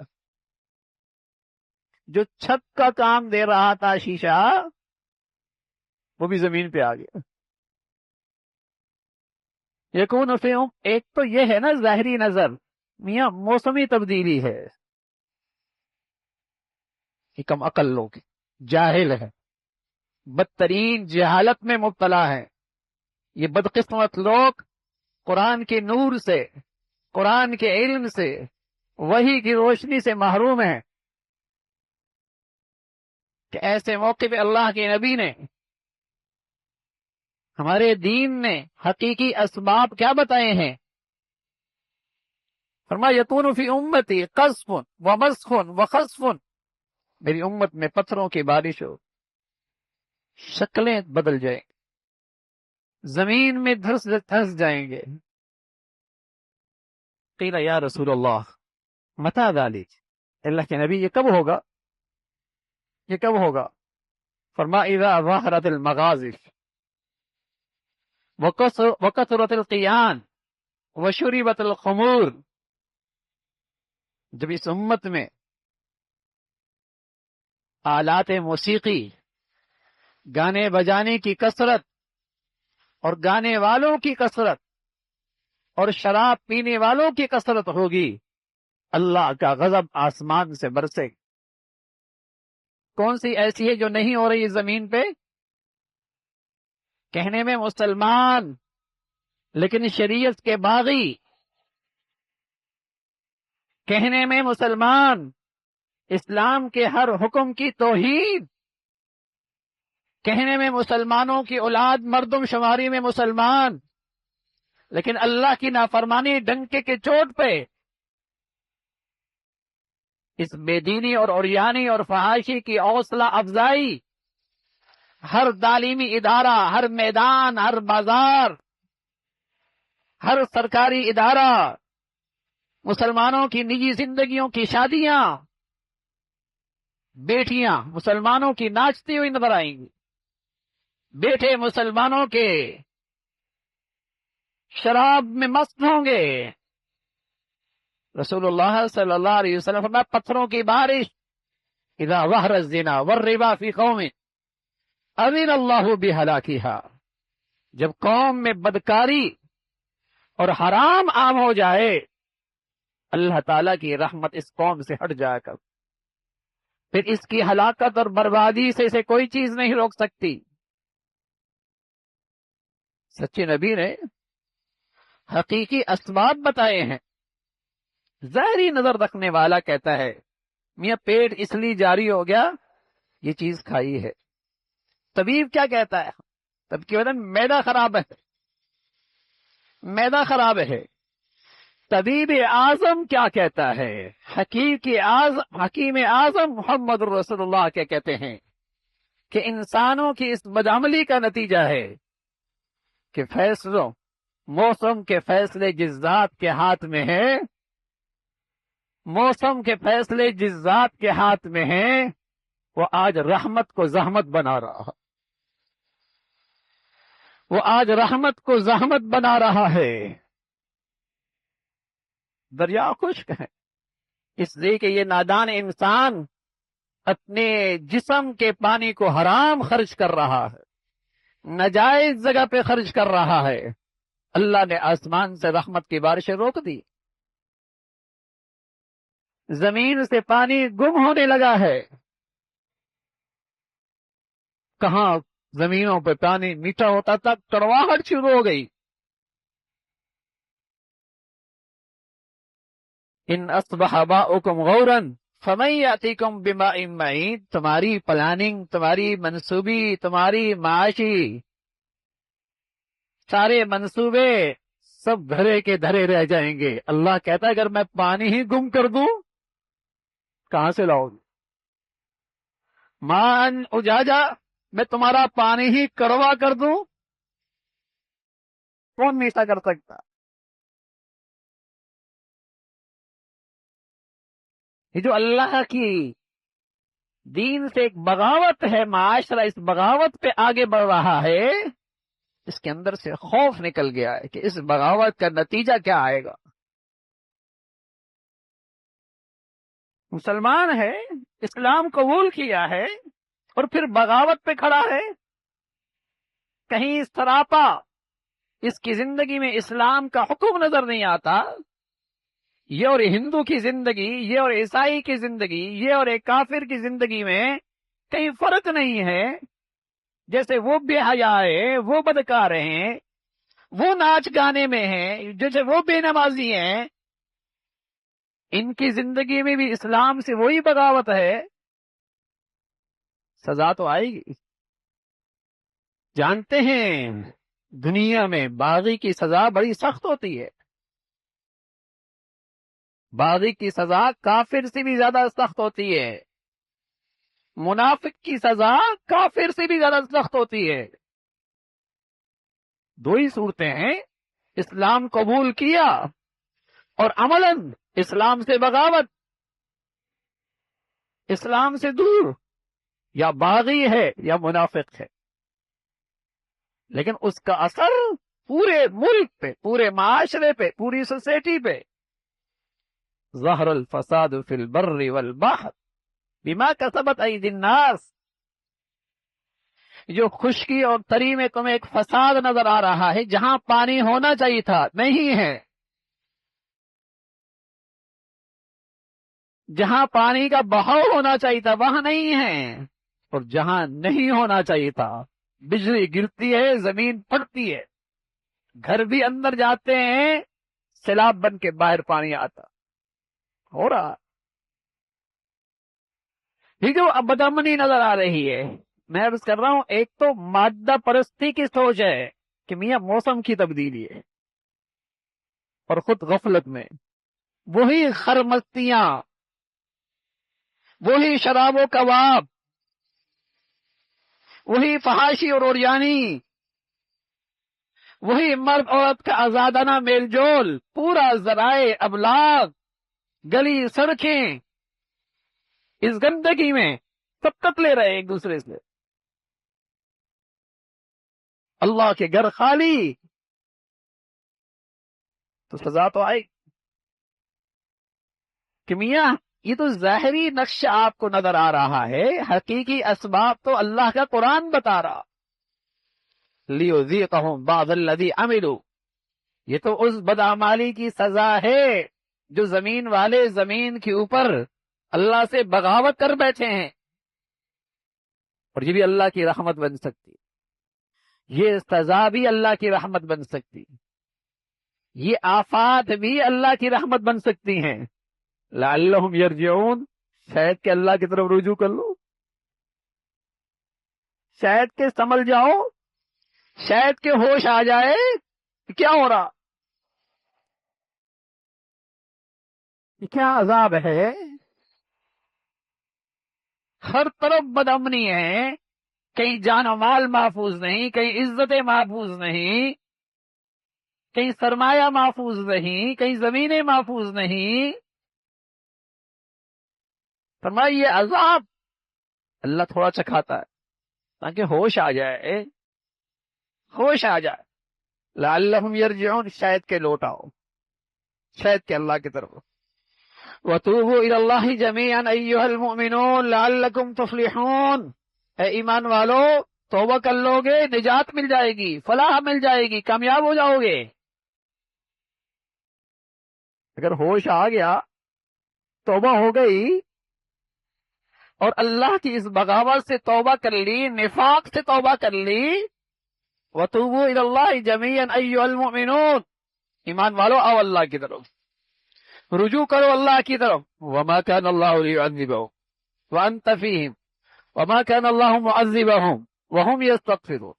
جو چھت کا کام دے رہا تھا شیشہ وہ بھی زمین پہ آ گیا۔ یکون فی ایک تو یہ ہے نا ظاہری نظر، میاں موسمی تبدیلی ہے، یہ کم عقل لوگ جاہل ہے، بدترین جہالت میں مبتلا ہے، یہ بدقسمت لوگ قرآن کے نور سے، قرآن کے علم سے، وحی کی روشنی سے محروم ہیں، کہ ایسے موقع پہ اللہ کے نبی نے، ہمارے دین نے حقیقی اسباب کیا بتائے ہیں؟ فرمایا یکون فی امتی قذف ومسخ وخسف، میری امت میں پتھروں کی بارش ہو، شکلیں بدل جائیں، زمین میں دھس جائیں گے۔ قیل یا رسول اللہ متی ذلک، اللہ کے نبی یہ کب ہوگا؟ یہ کب ہوگا؟ فرمایا اذا ظہرت المغازف وکثرت القیان وشربت الخمور، جب اس امت میں آلات موسیقی، گانے بجانے کی کثرت اور گانے والوں کی کثرت اور شراب پینے والوں کی کثرت ہوگی، اللہ کا غضب آسمان سے برسے۔ کون سی ایسی ہے جو نہیں ہو رہی زمین پہ؟ کہنے میں مسلمان لیکن شریعت کے باغی، کہنے میں مسلمان اسلام کے ہر حکم کی توہین، کہنے میں مسلمانوں کی اولاد مردم شماری میں مسلمان، لیکن اللہ کی نافرمانی ڈنکے کے چوٹ پہ، اس بے دینی اور عریانی اور فحاشی کی حوصلہ افزائی ہر تعلیمی ادارہ، ہر میدان، ہر بازار، ہر سرکاری ادارہ، مسلمانوں کی نجی زندگیوں کی شادیاں، بیٹیاں مسلمانوں کی ناچتی ہوئی نظر آئیں گی، بیٹے مسلمانوں کے شراب میں مست ہوں گے۔ رسول اللہ صلی اللہ علیہ وسلم فرمایا پتھروں کی بارش، اذا ظہر الزنا والربا فی قوم اذن اللہ بہلاکہا، جب قوم میں بدکاری اور حرام عام ہو جائے، اللہ تعالیٰ کی رحمت اس قوم سے ہٹ جائے گا، پھر اس کی ہلاکت اور بربادی سے اسے کوئی چیز نہیں روک سکتی۔ سچے نبی نے حقیقی اسباب بتائے ہیں۔ ظاہری نظر رکھنے والا کہتا ہے میاں پیٹ اس لیے جاری ہو گیا یہ چیز کھائی ہے، طبیب کیا کہتا ہے؟ تب کی وجہ میدا خراب ہے، میدا خراب ہے۔ طبیب اعظم کیا کہتا ہے؟ حکیم اعظم محمد رسول اللہ کیا کہتے ہیں کہ انسانوں کی اس بدعملی کا نتیجہ ہے کہ موسم کے فیصلے جس ذات کے ہاتھ میں ہیں، موسم کے فیصلے جس ذات کے ہاتھ میں ہیں، وہ آج رحمت کو زحمت بنا رہا ہے، وہ آج رحمت کو زحمت بنا رہا ہے۔ دریا خشک ہے، اس لیے کہ یہ نادان انسان اپنے جسم کے پانی کو حرام خرچ کر رہا ہے، ناجائز جگہ پہ خرچ کر رہا ہے۔ اللہ نے آسمان سے رحمت کی بارشیں روک دی، زمین سے پانی گم ہونے لگا ہے۔ کہاں زمینوں پہ پانی میٹھا ہوتا تھا، کڑواہٹ شروع ہو گئی۔ ان اصبح ماؤکم غورا فمن یاتیکم بماء معین، تمہاری پلاننگ، تمہاری منصوبی، تمہاری معاشی سارے منصوبے سب دھرے کے دھرے رہ جائیں گے۔ اللہ کہتا ہے اگر میں پانی ہی گم کر دوں کہاں سے لاؤ گے؟ مان اجاجا، میں تمہارا پانی ہی کڑوا کر دوں، کون میٹھا کر سکتا؟ یہ جو اللہ کی دین سے ایک بغاوت ہے، معاشرہ اس بغاوت پہ آگے بڑھ رہا ہے، اس کے اندر سے خوف نکل گیا ہے کہ اس بغاوت کا نتیجہ کیا آئے گا۔ مسلمان ہے، اسلام قبول کیا ہے، اور پھر بغاوت پہ کھڑا ہے۔ کہیں سراپا اس کی زندگی میں اسلام کا حکم نظر نہیں آتا۔ یہ اور ہندو کی زندگی، یہ اور عیسائی کی زندگی، یہ اور ایک کافر کی زندگی میں کہیں فرق نہیں ہے۔ جیسے وہ بے حیا ہے، وہ بدکار ہیں، وہ ناچ گانے میں ہیں، جیسے وہ بے نمازی ہیں، ان کی زندگی میں بھی اسلام سے وہی بغاوت ہے۔ سزا تو آئے گی۔ جانتے ہیں دنیا میں باغی کی سزا بڑی سخت ہوتی ہے، باغی کی سزا کافر سے بھی زیادہ سخت ہوتی ہے، منافق کی سزا کافر سے بھی زیادہ سخت ہوتی ہے۔ دو ہی صورتیں ہیں، اسلام قبول کیا اور عملاً اسلام سے بغاوت، اسلام سے دور، یا باغی ہے یا منافق ہے، لیکن اس کا اثر پورے ملک پہ، پورے معاشرے پہ، پوری سوسائٹی پہ۔ ظہر الفساد فی البر والبحر بما کسبت ایدی الناس، جو خشکی اور تری میں تمہیں ایک فساد نظر آ رہا ہے، جہاں پانی ہونا چاہیے تھا نہیں ہے، جہاں پانی کا بہاؤ ہونا چاہیے تھا وہاں نہیں ہے، اور جہاں نہیں ہونا چاہیے تھا بجلی گرتی ہے، زمین پھٹتی ہے، گھر بھی اندر جاتے ہیں، سیلاب بن کے باہر پانی آتا ہو رہا۔ یہ جو بدامنی نظر آ رہی ہے، میں عرض کر رہا ہوں، ایک تو مادہ پرستی کی سوچ ہے کہ میاں موسم کی تبدیلی ہے، اور خود غفلت میں وہی خرمستیاں، وہی شراب و کباب، وہی فحاشی اور اوریانی، وہی مرد عورت کا آزادانہ میل جول، پورا ذرائع ابلاغ، گلی سڑکیں، اس گندگی میں سبقت لے رہے ایک دوسرے سے۔ اللہ کے گھر خالی، تو سزا تو آئے کہ میاں یہ تو ظاہری نقشہ آپ کو نظر آ رہا ہے، حقیقی اسباب تو اللہ کا قرآن بتا رہا۔ لِيُذِيقَهُمْ بَعْضَ الَّذِي عَمِلُوا، یہ تو اس بدعمالی کی سزا ہے جو زمین والے زمین کے اوپر اللہ سے بغاوت کر بیٹھے ہیں، اور یہ بھی اللہ کی رحمت بن سکتی، یہ سزا بھی اللہ کی رحمت بن سکتی، یہ آفات بھی اللہ کی رحمت بن سکتی ہیں۔ لعلہم یرجعون، شاید کہ اللہ کی طرف رجوع کر لو، شاید کہ سنبھل جاؤ، شاید کہ ہوش آ جائے کہ کیا ہو رہا، یہ کیا عذاب ہے۔ ہر طرف بدامنی ہے، کہیں جان و مال محفوظ نہیں، کہیں عزتیں محفوظ نہیں، کہیں سرمایہ محفوظ نہیں، کہیں زمینیں محفوظ نہیں۔ فرمایا یہ عذاب اللہ تھوڑا چکھاتا ہے تاکہ ہوش آ جائے، ہوش آ جائے۔ لعلہم یرجعون، شاید کہ لوٹ آؤ، شاید کہ اللہ کی طرف۔ وَتُوبُوا إِلَى اللَّهِ جَمِيعًا أَيُّهَا الْمُؤْمِنُونَ لَعَلَّكُمْ تُفْلِحُونَ۔ اے ایمان والو، توبہ کر لو گے، نجات مل جائے گی، فلاح مل جائے گی، کامیاب ہو جاؤ گے۔ اگر ہوش آ گیا، توبہ ہو گئی، اور اللہ کی اس بغاوت سے توبہ کر لی، نفاق سے توبہ کر لی، وَتُوبُوا إِلَى اللَّهِ جَمِيعًا أَيُّهَا الْمُؤْمِنُونَ، ایمان والو آؤ اللہ کی طرف، رجوع کرو اللہ کی طرف۔ وَمَا كَانَ اللَّهُ لِيُعَذِّبَهُمْ وَأَنْتَ فِيهِمْ وَمَا كَانَ اللَّهُ مُعَذِّبَهُمْ وَهُمْ يَسْتَغْفِرُونَ۔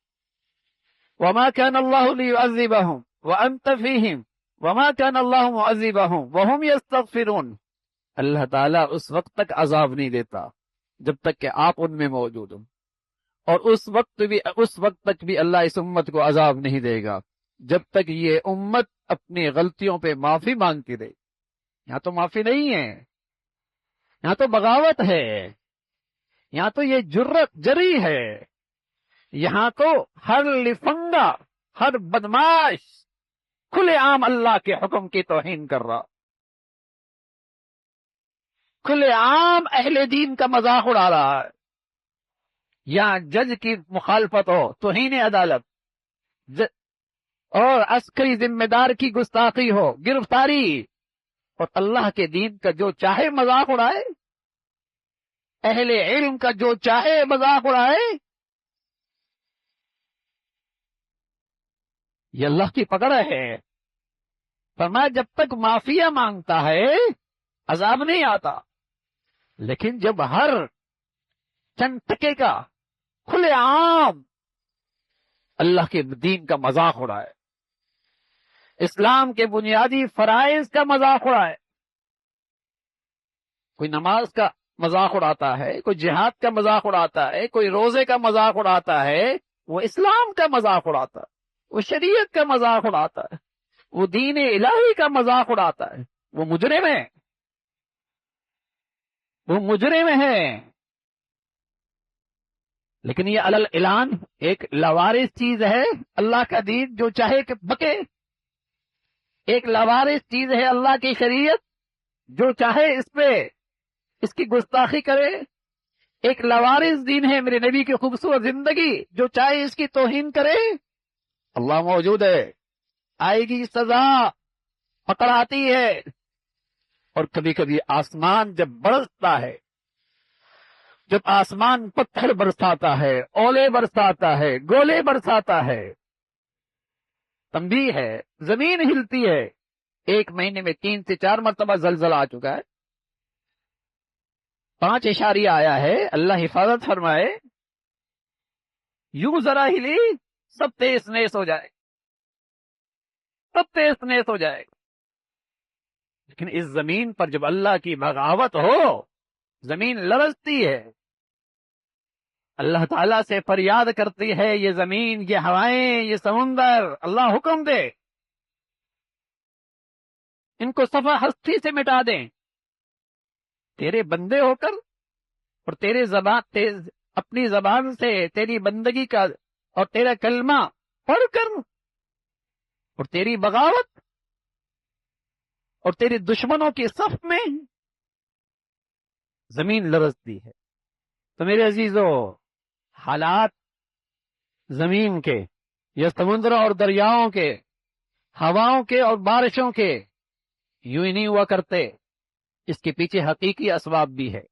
وَمَا كَانَ اللَّهُ لِيُعَذِّبَهُمْ وَأَنْتَ فِيهِمْ وَمَا كَانَ اللَّهُ مُعَذِّبَهُمْ وَهُمْ يَسْتَغْفِرُونَ۔ اللہ تعالیٰ اس وقت تک عذاب نہیں دیتا جب تک کہ آپ ان میں موجود ہوں، اور اس وقت تک بھی اللہ اس امت کو عذاب نہیں دے گا جب تک یہ امت اپنی غلطیوں پہ معافی مانگتی رہے۔ یہاں تو معافی نہیں ہے، یہاں تو بغاوت ہے، یہاں تو یہ جری ہے، یہاں تو ہر لفنگا، ہر بدماش کھلے عام اللہ کے حکم کی توہین کر رہا، کھلے عام اہل دین کا مذاق اڑا رہا ہے۔ یہاں جج کی مخالفت ہو، توہین عدالت، اور عسکری ذمہ دار کی گستاخی ہو، گرفتاری، اور اللہ کے دین کا جو چاہے مذاق اڑائے، اہل علم کا جو چاہے مذاق اڑائے، یہ اللہ کی پکڑ ہے۔ فرمایا جب تک معافیا مانگتا ہے عذاب نہیں آتا، لیکن جب ہر چند ٹکے کا کھلے عام اللہ کے دین کا مذاق اڑائے، اسلام کے بنیادی فرائض کا مذاق اڑائے، کوئی نماز کا مذاق اڑاتا ہے، کوئی جہاد کا مذاق اڑاتا ہے، کوئی روزے کا مذاق اڑاتا ہے، وہ اسلام کا مذاق اڑاتا ہے، وہ شریعت کا مذاق اڑاتا ہے، وہ دین الہی کا مذاق اڑاتا ہے، وہ مجرم ہے، وہ مجرم ہے۔ لیکن یہ علل اعلان ایک لاوارث چیز ہے، اللہ کا دین جو چاہے کہ بکے، ایک لاوارث چیز ہے اللہ کی شریعت، جو چاہے اس پہ اس کی گستاخی کرے، ایک لاوارث دین ہے میرے نبی کی خوبصورت زندگی، جو چاہے اس کی توہین کرے، اللہ موجود ہے، آئے گی سزا، پکڑ آتی ہے۔ اور کبھی کبھی آسمان جب برستا ہے، جب آسمان پتھر برساتا ہے، اولے برساتا ہے، گولے برساتا ہے، تنبیہ ہے، زمین ہلتی ہے۔ ایک مہینے میں 3 سے 4 مرتبہ زلزلہ آ چکا ہے، 5 اشاریہ آیا ہے، اللہ حفاظت فرمائے۔ یوں ذرا ہلی سب تیز نیس ہو جائے، سب تیز نیس ہو جائے۔ لیکن اس زمین پر جب اللہ کی بغاوت ہو، زمین لرزتی ہے، اللہ تعالیٰ سے فریاد کرتی ہے یہ زمین، یہ ہوائیں، یہ سمندر، اللہ حکم دے ان کو صفحہ ہستی سے مٹا دیں۔ تیرے بندے ہو کر اور اپنی زبان سے تیری بندگی کا اور تیرا کلمہ پڑھ کر، اور تیری بغاوت اور تیری دشمنوں کی صف میں زمین لرزتی ہے۔ تو میرے عزیزو، حالات زمین کے یا سمندروں اور دریاؤں کے، ہواؤں کے اور بارشوں کے یوں ہی نہیں ہوا کرتے، اس کے پیچھے حقیقی اسباب بھی ہے،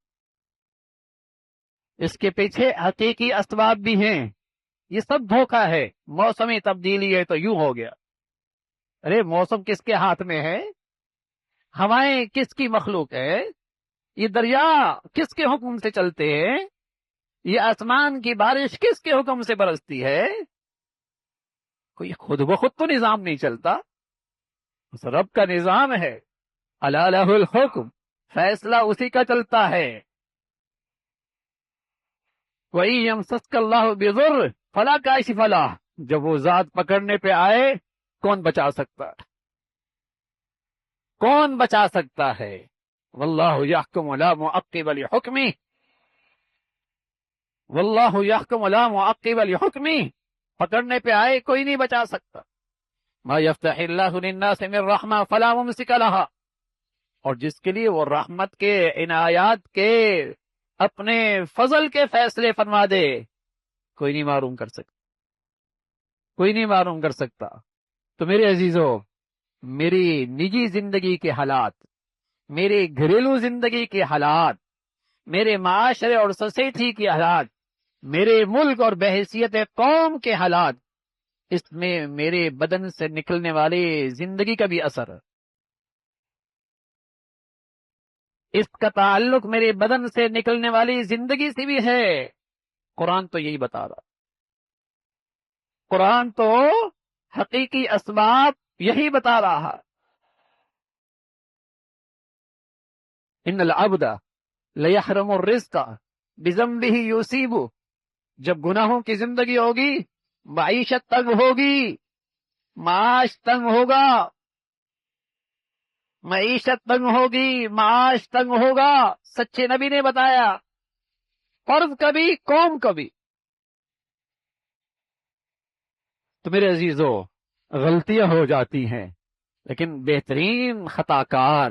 اس کے پیچھے حقیقی اسباب بھی ہیں۔ یہ سب دھوکہ ہے، موسمی تبدیلی ہے تو یوں ہو گیا۔ ارے موسم کس کے ہاتھ میں ہے؟ ہوائیں کس کی مخلوق ہے؟ یہ دریا کس کے حکم سے چلتے ہیں؟ یہ آسمان کی بارش کس کے حکم سے برستی ہے؟ کوئی خود بخود تو نظام نہیں چلتا، اس رب کا نظام ہے۔ الا لہ الحکم، فیصلہ اسی کا چلتا ہے۔ وَإِن يَمْسَسْكَ اللَّهُ بِضُرٍّ فَلَا كَاشِفَ لَهُ، جب وہ ذات پکڑنے پہ آئے کون بچا سکتا ہے؟ کون بچا سکتا ہے؟ وَاللَّهُ يَحْكُمُ لَا مُعَقِّبَ لِحُكْمِهِ، وَاللَّهُ يَحْكُمُ لَا مُعَقِّبَ لِحُكْمِهِ، پکڑنے پہ آئے کوئی نہیں بچا سکتا۔ مَا يَفْتَحِ اللَّهُ لِلنَّاسِ مِن رَحْمَةٍ فَلَا مُمْسِكَ لَهَا اور جس کے لیے وہ رحمت کے، عنایات کے، اپنے فضل کے فیصلے فرما دے، کوئی نہیں معروم کر سکتا، کوئی نہیں معروم کر سکتا۔ تو میرے عزیزو، میری نجی زندگی کے حالات، میری گھریلو زندگی کے حالات، میرے معاشرے اور سوسائٹی کے حالات، میرے ملک اور بحیثیت قوم کے حالات، اس میں میرے بدن سے نکلنے والی زندگی کا بھی اثر ہے۔ اس کا تعلق میرے بدن سے نکلنے والی زندگی سے بھی ہے۔ قرآن تو یہی بتا رہا، قرآن تو حقیقی اسباب یہی بتا رہا۔ ان العبد لیحرم الرزق بذنبہ یصیب، جب گناہوں کی زندگی ہوگی معیشت تنگ ہوگی، معاش تنگ ہوگا، معیشت تنگ ہوگی، معاش تنگ ہوگا۔ سچے نبی نے بتایا، فرض کبھی قوم کبھی۔ تو میرے عزیزو، غلطیاں ہو جاتی ہیں، لیکن بہترین خطا کار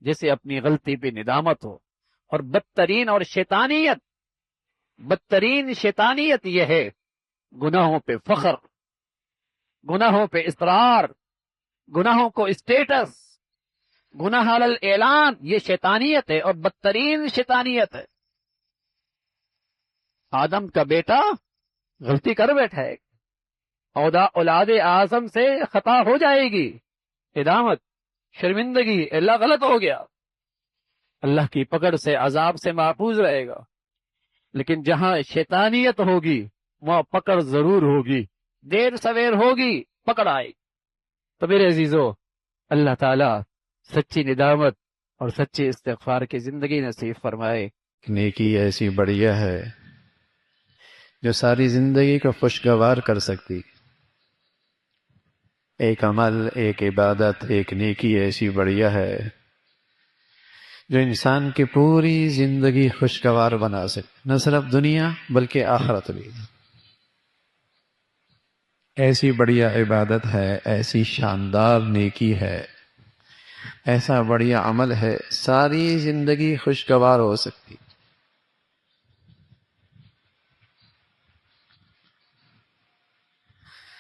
جسے اپنی غلطی پہ ندامت ہو، اور بدترین شیطانیت یہ ہے گناہوں پہ فخر، گناہوں پہ اصرار، گناہوں کو اسٹیٹس، گناہ علی الاعلان، یہ شیطانیت ہے اور بدترین شیطانیت ہے۔ آدم کا بیٹا غلطی کر بیٹھا ہے، اولاد اعظم سے خطا ہو جائے گی، ندامت، شرمندگی، اللہ غلط ہو گیا، اللہ کی پکڑ سے، عذاب سے محفوظ رہے گا۔ لیکن جہاں شیطانیت ہوگی وہاں پکڑ ضرور ہوگی، دیر سویر ہوگی، پکڑ آئے۔ تو میرے عزیزو، اللہ تعالی سچی ندامت اور سچی استغفار کی زندگی نصیب فرمائے۔ نیکی ایسی بڑھیا ہے جو ساری زندگی کو خوشگوار کر سکتی۔ ایک عمل، ایک عبادت، ایک نیکی ایسی بڑھیا ہے جو انسان کی پوری زندگی خوشگوار بنا سکتی، نہ صرف دنیا بلکہ آخرت بھی۔ ایسی بڑھیا عبادت ہے، ایسی شاندار نیکی ہے، ایسا بڑھیا عمل ہے، ساری زندگی خوشگوار ہو سکتی۔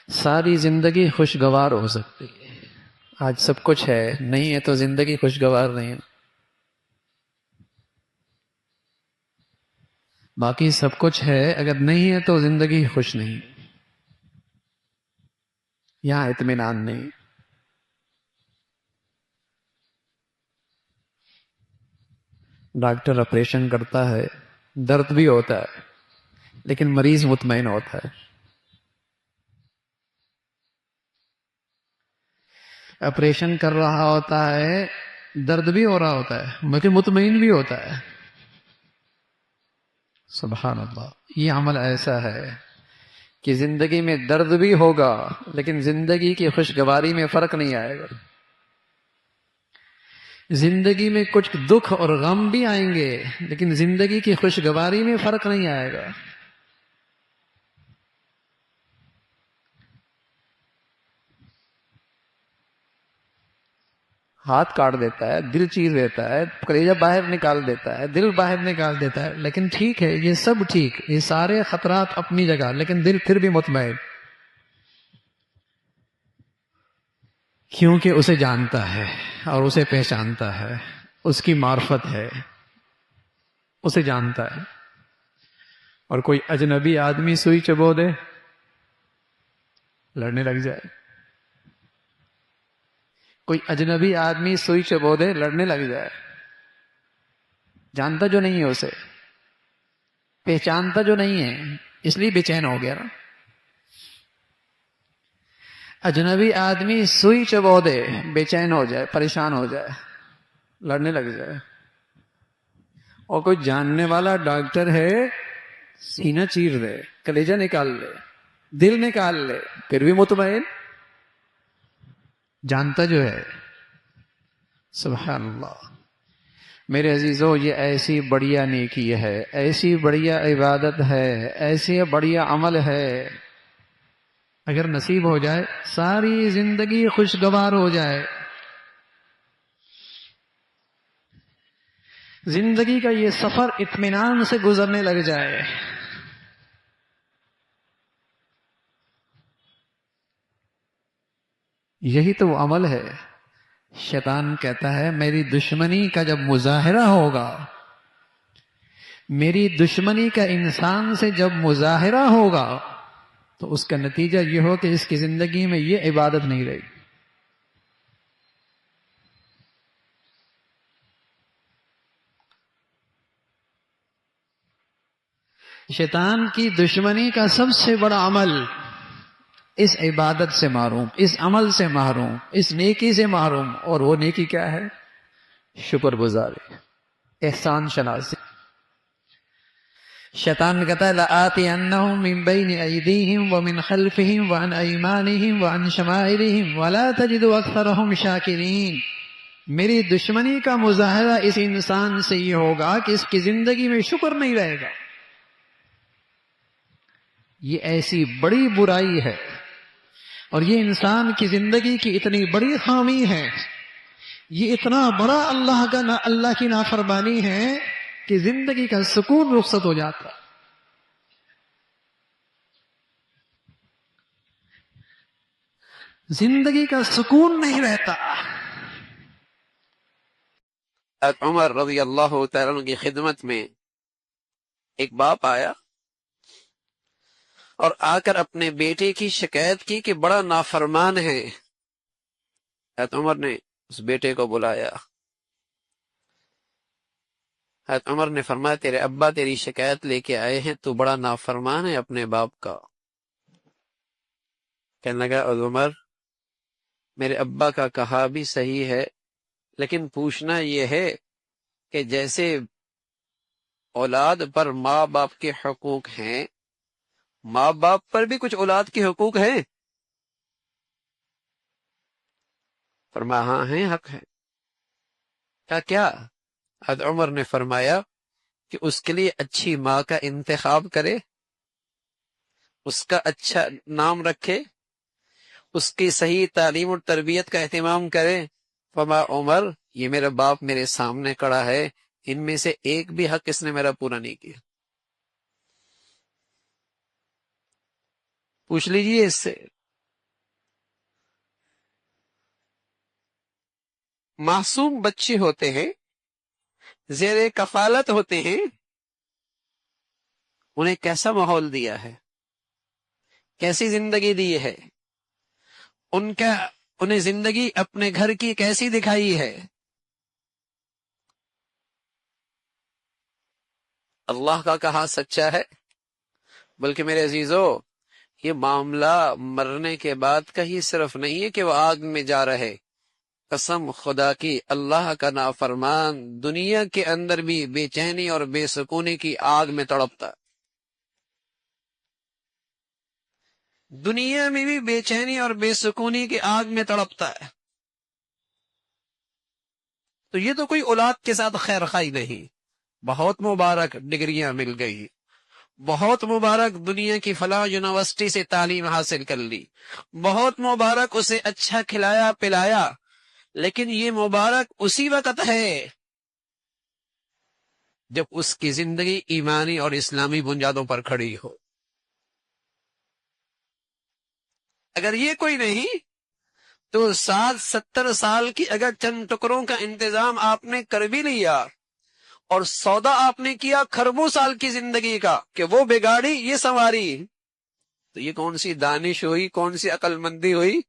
ساری زندگی خوشگوار ہو سکتی ہے۔ آج سب کچھ ہے، نہیں ہے تو زندگی خوشگوار نہیں ہے۔ باقی سب کچھ ہے، اگر نہیں ہے تو زندگی خوش نہیں، یہاں اطمینان نہیں۔ ڈاکٹر آپریشن کرتا ہے، درد بھی ہوتا ہے، لیکن مریض مطمئن ہوتا ہے۔ آپریشن کر رہا ہوتا ہے، درد بھی ہو رہا ہوتا ہے، لیکن مطمئن بھی ہوتا ہے۔ سبحان اللہ، یہ عمل ایسا ہے کہ زندگی میں درد بھی ہوگا لیکن زندگی کی خوشگواری میں فرق نہیں آئے گا۔ زندگی میں کچھ دکھ اور غم بھی آئیں گے لیکن زندگی کی خوشگواری میں فرق نہیں آئے گا۔ ہاتھ کاٹ دیتا ہے، دل چیر دیتا ہے، کلیجہ باہر نکال دیتا ہے، دل باہر نکال دیتا ہے، لیکن ٹھیک ہے، یہ سب ٹھیک، یہ سارے خطرات اپنی جگہ، لیکن دل پھر بھی مطمئن، کیونکہ اسے جانتا ہے اور اسے پہچانتا ہے، اس کی معرفت ہے، اسے جانتا ہے۔ اور کوئی اجنبی آدمی سوئی چبو دے، لڑنے لگ جائے، کوئی اجنبی آدمی سوئی چبو دے، لڑنے لگ جائے، جانتا جو نہیں ہے اسے، پہچانتا جو نہیں ہے، اس لیے بے چین ہو گیا نا۔ اجنبی آدمی سوئی چبو دے، بے چین ہو جائے، پریشان ہو جائے، لڑنے لگ جائے۔ اور کوئی جاننے والا ڈاکٹر ہے، سینہ چیر دے، کلیجہ نکال لے، دل نکال لے، پھر بھی مطمئن، جانتا جو ہے۔ سبحان اللہ۔ میرے عزیزو، یہ ایسی بڑھیا نیکی ہے، ایسی بڑھیا عبادت ہے، ایسی بڑھیا عمل ہے، اگر نصیب ہو جائے ساری زندگی خوشگوار ہو جائے۔ زندگی کا یہ سفر اطمینان سے گزرنے لگ جائے. یہی تو وہ عمل ہے. شیطان کہتا ہے میری دشمنی کا جب مظاہرہ ہوگا، میری دشمنی کا انسان سے جب مظاہرہ ہوگا تو اس کا نتیجہ یہ ہو کہ اس کی زندگی میں یہ عبادت نہیں رہے گی. شیطان کی دشمنی کا سب سے بڑا عمل اس عبادت سے محروم، اس عمل سے محروم، اس نیکی سے محروم. اور وہ نیکی کیا ہے؟ شکر گزاری، احسان شناسی. شیطان کہتا ہے لآتینہم من بین ایدیہم ومن خلفہم وعن ایمانہم وعن شمائلہم ولا تجد اکثرہم شاکرین. میری دشمنی کا مظاہرہ اس انسان سے یہ ہوگا کہ اس کی زندگی میں شکر نہیں رہے گا. یہ ایسی بڑی برائی ہے اور یہ انسان کی زندگی کی اتنی بڑی خامی ہے، یہ اتنا بڑا اللہ کی نافرمانی ہے کہ زندگی کا سکون رخصت ہو جاتا. زندگی کا سکون نہیں رہتا. عمر رضی اللہ تعالیٰ عنہ کی خدمت میں ایک باپ آیا اور آ کر اپنے بیٹے کی شکایت کی کہ بڑا نافرمان ہے. حضرت عمر نے اس بیٹے کو بلایا. حضرت عمر نے فرمایا تیرے ابا تیری شکایت لے کے آئے ہیں، تو بڑا نافرمان ہے اپنے باپ کا. کہنے لگا عمر میرے ابا کا کہا بھی صحیح ہے، لیکن پوچھنا یہ ہے کہ جیسے اولاد پر ماں باپ کے حقوق ہیں، ماں باپ پر بھی کچھ اولاد کے حقوق ہیں؟ فرمایا ہاں ہیں، حق ہے. کیا؟ حضرت عمر نے فرمایا کہ اس کے لیے اچھی ماں کا انتخاب کرے، اس کا اچھا نام رکھے، اس کی صحیح تعلیم اور تربیت کا اہتمام کرے. فرمایا عمر یہ میرا باپ میرے سامنے کھڑا ہے، ان میں سے ایک بھی حق اس نے میرا پورا نہیں کیا. پوچھ لیجئے اس سے. معصوم بچے ہوتے ہیں، زیر کفالت ہوتے ہیں، انہیں کیسا ماحول دیا ہے، کیسی زندگی دی ہے، انہیں زندگی اپنے گھر کی کیسی دکھائی ہے. اللہ کا کہا سچا ہے. بلکہ میرے عزیزو یہ معاملہ مرنے کے بعد کا ہی صرف نہیں ہے کہ وہ آگ میں جا رہے. قسم خدا کی اللہ کا نافرمان دنیا کے اندر بھی بے چینی اور بے سکونی کی آگ میں تڑپتا، دنیا میں بھی بے چینی اور بے سکونی کی آگ میں تڑپتا ہے. تو یہ تو کوئی اولاد کے ساتھ خیر خواہی نہیں. بہت مبارک ڈگریاں مل گئی، بہت مبارک دنیا کی فلاں یونیورسٹی سے تعلیم حاصل کر لی، بہت مبارک اسے اچھا کھلایا پلایا. لیکن یہ مبارک اسی وقت ہے جب اس کی زندگی ایمانی اور اسلامی بنیادوں پر کھڑی ہو. اگر یہ کوئی نہیں تو 60-70 سال کی اگر چند ٹکروں کا انتظام آپ نے کر بھی لیا اور سودا آپ نے کیا کھربوں سال کی زندگی کا کہ وہ بگاڑی یہ سنواری، تو یہ کون سی دانش ہوئی، کون سی عقل مندی ہوئی،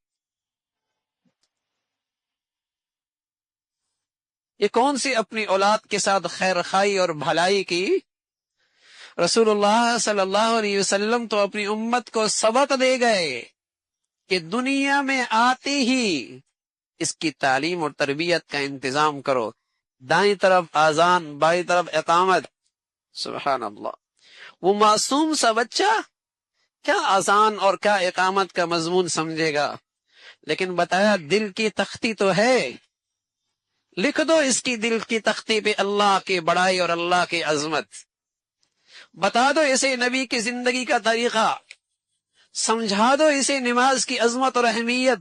یہ کون سی اپنی اولاد کے ساتھ خیر خواہی اور بھلائی کی. رسول اللہ صلی اللہ علیہ وسلم تو اپنی امت کو سبق دے گئے کہ دنیا میں آتے ہی اس کی تعلیم اور تربیت کا انتظام کرو. دائیں طرف آذان، بائیں طرف اقامت. سبحان اللہ. وہ معصوم سا بچہ کیا آذان اور کیا اقامت کا مضمون سمجھے گا، لیکن بتایا دل کی تختی تو ہے، لکھ دو اس کی دل کی تختی پہ اللہ کی بڑائی اور اللہ کی عظمت. بتا دو اسے نبی کی زندگی کا طریقہ، سمجھا دو اسے نماز کی عظمت اور اہمیت.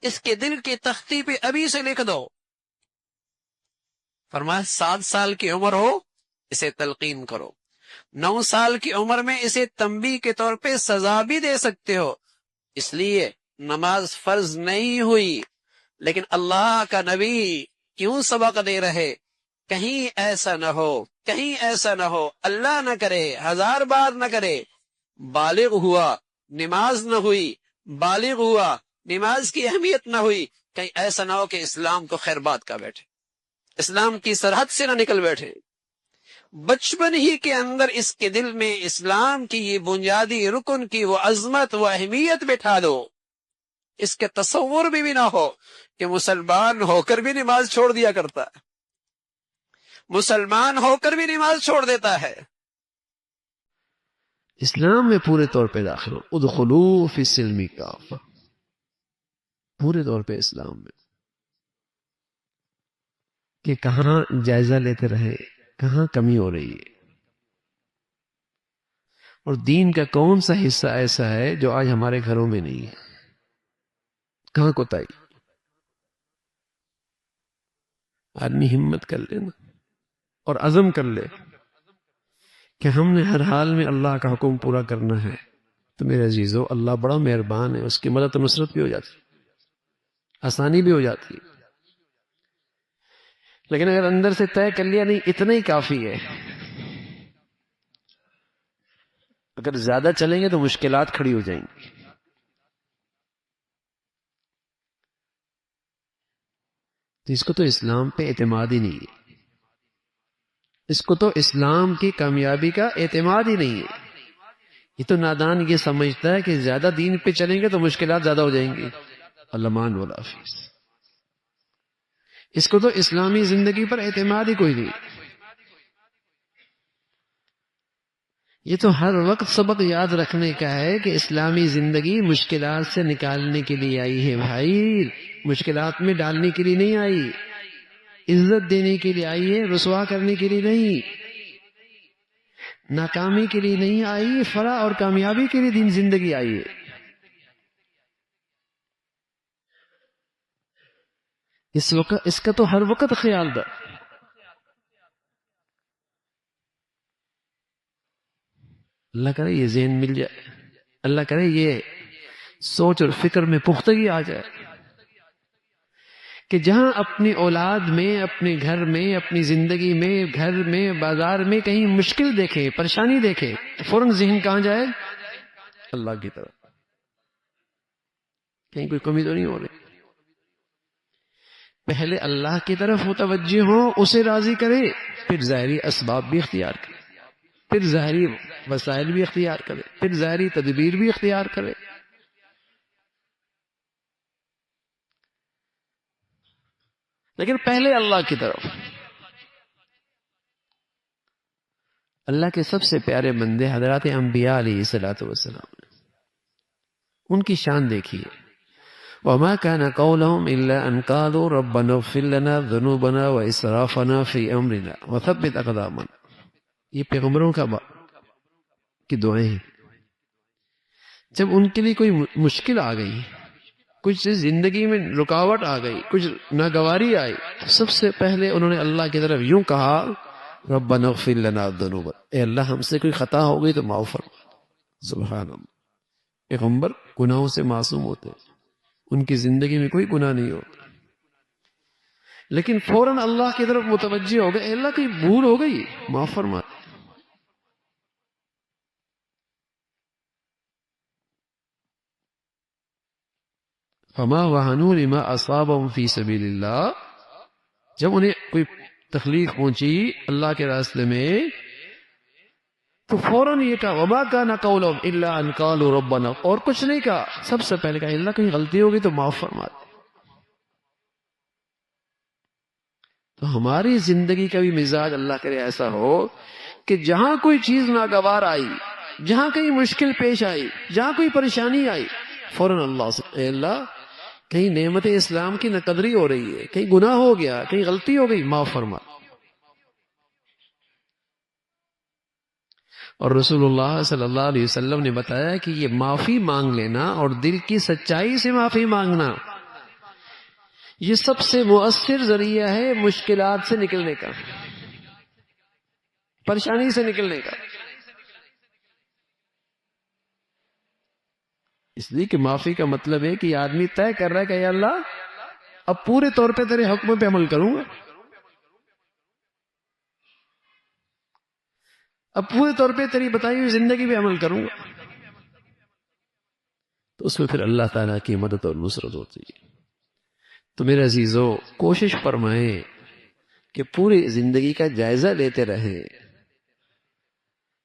اس کے دل کی تختی پہ ابھی سے لکھ دو. فرمایا 7 سال کی عمر ہو اسے تلقین کرو، 9 سال کی عمر میں اسے تنبیہ کے طور پہ سزا بھی دے سکتے ہو، اس لیے نماز فرض نہیں ہوئی، لیکن اللہ کا نبی کیوں سبق دے رہے، کہیں ایسا نہ ہو، کہیں ایسا نہ ہو، اللہ نہ کرے، 1000 بار نہ کرے، بالغ ہوا نماز نہ ہوئی، بالغ ہوا نماز کی اہمیت نہ ہوئی، کہیں ایسا نہ ہو کہ اسلام کو خیربات کا بیٹھے، اسلام کی سرحد سے نہ نکل بیٹھے۔ بچپن ہی کے اندر اس کے دل میں اسلام کی یہ بنیادی رکن کی وہ عظمت، وہ اہمیت بٹھا دو، اس کے تصور بھی نہ ہو کہ مسلمان ہو کر بھی نماز چھوڑ دیا کرتا ہے، مسلمان ہو کر بھی نماز چھوڑ دیتا ہے۔ اسلام میں پورے طور پہ داخل ہو، ادخلوا فی السلم کافہ، پورے طور پہ اسلام میں، کہ کہاں جائزہ لیتے رہے، کہاں کمی ہو رہی ہے، اور دین کا کون سا حصہ ایسا ہے جو آج ہمارے گھروں میں نہیں ہے، کہاں کوتاہی۔ آدمی ہمت کر لے نا اور عزم کر لے کہ ہم نے ہر حال میں اللہ کا حکم پورا کرنا ہے، تو میرے عزیزو اللہ بڑا مہربان ہے، اس کی مدد و نصرت بھی ہو جاتی، آسانی بھی ہو جاتی ہے۔ لیکن اگر اندر سے طے کر لیا نہیں اتنا ہی کافی ہے، اگر زیادہ چلیں گے تو مشکلات کھڑی ہو جائیں گی۔ تو اس کو تو اسلام پہ اعتماد ہی نہیں ہے، اس کو تو اسلام کی کامیابی کا اعتماد ہی نہیں ہے۔ یہ تو نادان یہ سمجھتا ہے کہ زیادہ دین پہ چلیں گے تو مشکلات زیادہ ہو جائیں گی، علمان والحافظ۔ اس کو تو اسلامی زندگی پر اعتماد ہی کوئی نہیں۔ یہ تو ہر وقت سبق یاد رکھنے کا ہے کہ اسلامی زندگی مشکلات سے نکالنے کے لیے آئی ہے بھائی، مشکلات میں ڈالنے کے لیے نہیں آئی، عزت دینے کے لیے آئی ہے، رسوا کرنے کے لیے نہیں، ناکامی کے لیے نہیں آئی، فلاح اور کامیابی کے لیے دین زندگی آئی ہے۔ اس کا تو ہر وقت خیال رکھ۔ اللہ کرے یہ ذہن مل جائے، اللہ کرے یہ سوچ اور فکر میں پختگی آ جائے کہ جہاں اپنی اولاد میں، اپنے گھر میں، اپنی زندگی میں، گھر میں، بازار میں کہیں مشکل دیکھے، پریشانی دیکھے، فوراً ذہن کہاں جائے؟ اللہ کی طرف، کہیں کوئی کمی تو نہیں ہو رہی۔ پہلے اللہ کی طرف متوجہ ہو، اسے راضی کرے، پھر ظاہری اسباب بھی اختیار کرے، پھر ظاہری وسائل بھی اختیار کرے، پھر ظاہری تدبیر بھی اختیار کرے۔ لیکن پہلے اللہ کی طرف۔ اللہ کے سب سے پیارے بندے حضرات انبیاء علیہ الصلوۃ والسلام، ان کی شان دیکھیے۔ وما كان قولهم الا ان قالوا ربنا اغفر لنا ذنوبنا واسرافنا في امرنا وثبت اقدامنا، یہ پیغمبروں کی دعائیں ہیں۔ جب ان کے لیے کوئی مشکل آ گئی، کچھ زندگی میں رکاوٹ آ گئی، کچھ ناگواری آئی، تو سب سے پہلے انہوں نے اللہ کی طرف یوں کہا ربنا اغفر لنا ذنوبنا، اے اللہ ہم سے کوئی خطا ہو گئی تو معاف فرما۔ سبحان اللہ، پیغمبر گناہوں سے معصوم ہوتے ہیں، ان کی زندگی میں کوئی گناہ نہیں ہوتا، لیکن فوراً اللہ کی طرف متوجہ ہو گئے، اے اللہ کوئی بھول ہو گئی معاف فرما۔ فما وہنوا لما اصابهم فی سبیل اللہ، جب انہیں کوئی تکلیف پہنچی اللہ کے راستے میں تو فوراً یہ کہا وما كان قولهم الا ان قالوا ربنا، اور کچھ نہیں کہا، سب سے پہلے کہا اللہ کہیں غلطی ہوگی تو معاف فرما دے۔ تو ہماری زندگی کا بھی مزاج اللہ کرے ایسا ہو کہ جہاں کوئی چیز ناگوار آئی، جہاں کہیں مشکل پیش آئی، جہاں کوئی پریشانی آئی، فوراً اللہ سے اے اللہ کہیں نعمت اسلام کی ناقدری ہو رہی ہے، کہیں گناہ ہو گیا، کہیں غلطی ہو گئی، معاف فرما۔ اور رسول اللہ صلی اللہ علیہ وسلم نے بتایا کہ یہ معافی مانگ لینا اور دل کی سچائی سے معافی مانگنا، یہ سب سے مؤثر ذریعہ ہے مشکلات سے نکلنے کا، پریشانی سے نکلنے کا. اس لیے کہ معافی کا مطلب ہے کہ یہ آدمی طے کر رہا ہے کہ یا اللہ اب پورے طور پہ تیرے حکم پہ عمل کروں گا، اب پورے طور پہ تیری بتائی ہوئی زندگی پہ عمل کروں گا. تو اس میں پھر اللہ تعالیٰ کی مدد اور نصرت ہوتی ہے. تو میرے عزیزو، کوشش فرمائیں کہ پوری زندگی کا جائزہ لیتے رہیں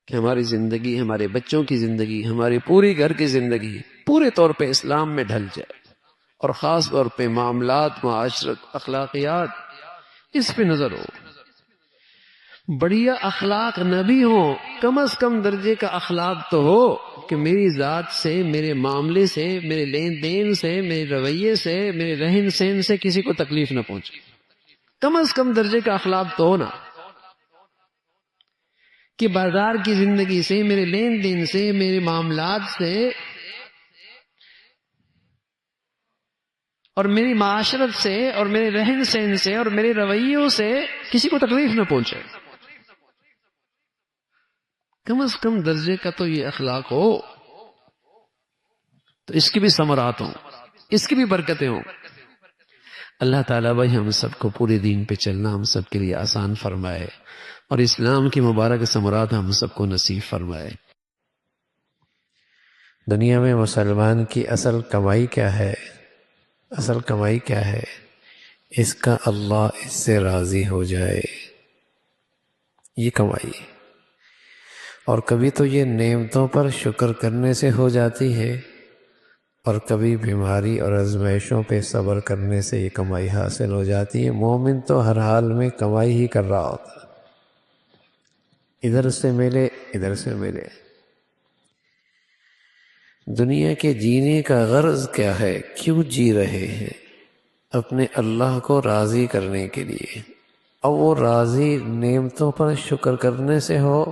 کہ ہماری زندگی، ہمارے بچوں کی زندگی، ہماری پوری گھر کی زندگی پورے طور پہ اسلام میں ڈھل جائے، اور خاص طور پہ معاملات، معاشرت، اخلاقیات، اس پہ نظر ہو. بڑھیا اخلاق نہ بھی ہو، کم از کم درجے کا اخلاق تو ہو کہ میری ذات سے، میرے معاملے سے، میرے لین دین سے، میرے رویے سے، میرے رہن سہن سے کسی کو تکلیف نہ پہنچے. کم از کم درجے کا اخلاق تو ہو نا، کہ بازار کی زندگی سے، میرے لین دین سے، میرے معاملات سے اور میری معاشرت سے اور میرے رہن سہن سے اور میرے رویوں سے کسی کو تکلیف نہ پہنچے. کم از کم درجے کا تو یہ اخلاق ہو، تو اس کی بھی ثمرات ہوں، اس کی بھی برکتیں ہوں. اللہ تعالیٰ بھائی ہم سب کو پورے دین پہ چلنا ہم سب کے لیے آسان فرمائے، اور اسلام کی مبارک ثمرات ہم سب کو نصیب فرمائے. دنیا میں مسلمان کی اصل کمائی کیا ہے؟ اصل کمائی کیا ہے؟ اس کا اللہ اس سے راضی ہو جائے، یہ کمائی. اور کبھی تو یہ نعمتوں پر شکر کرنے سے ہو جاتی ہے، اور کبھی بیماری اور آزمائشوں پہ صبر کرنے سے یہ کمائی حاصل ہو جاتی ہے. مومن تو ہر حال میں کمائی ہی کر رہا ہوتا، ادھر سے ملے ادھر سے ملے. دنیا کے جینے کا غرض کیا ہے؟ کیوں جی رہے ہیں؟ اپنے اللہ کو راضی کرنے کے لیے. اور وہ راضی نعمتوں پر شکر کرنے سے ہو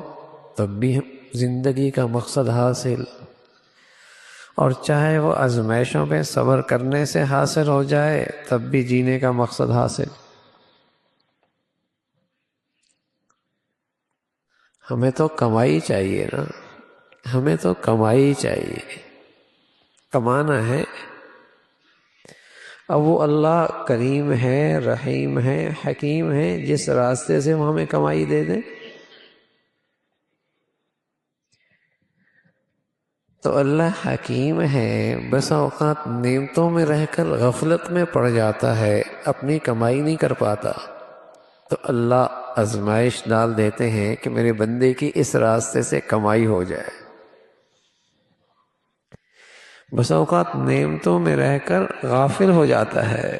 تب بھی زندگی کا مقصد حاصل، اور چاہے وہ آزمائشوں پہ صبر کرنے سے حاصل ہو جائے تب بھی جینے کا مقصد حاصل. ہمیں تو کمائی چاہیے نا، ہمیں تو کمائی چاہیے، کمانا ہے. اب وہ اللہ کریم ہے، رحیم ہے، حکیم ہے، جس راستے سے وہ ہمیں کمائی دے دے. تو اللہ حکیم ہے، بس اوقات نعمتوں میں رہ کر غفلت میں پڑ جاتا ہے، اپنی کمائی نہیں کر پاتا. تو اللہ آزمائش ڈال دیتے ہیں کہ میرے بندے کی اس راستے سے کمائی ہو جائے. بس اوقات نعمتوں میں رہ کر غافل ہو جاتا ہے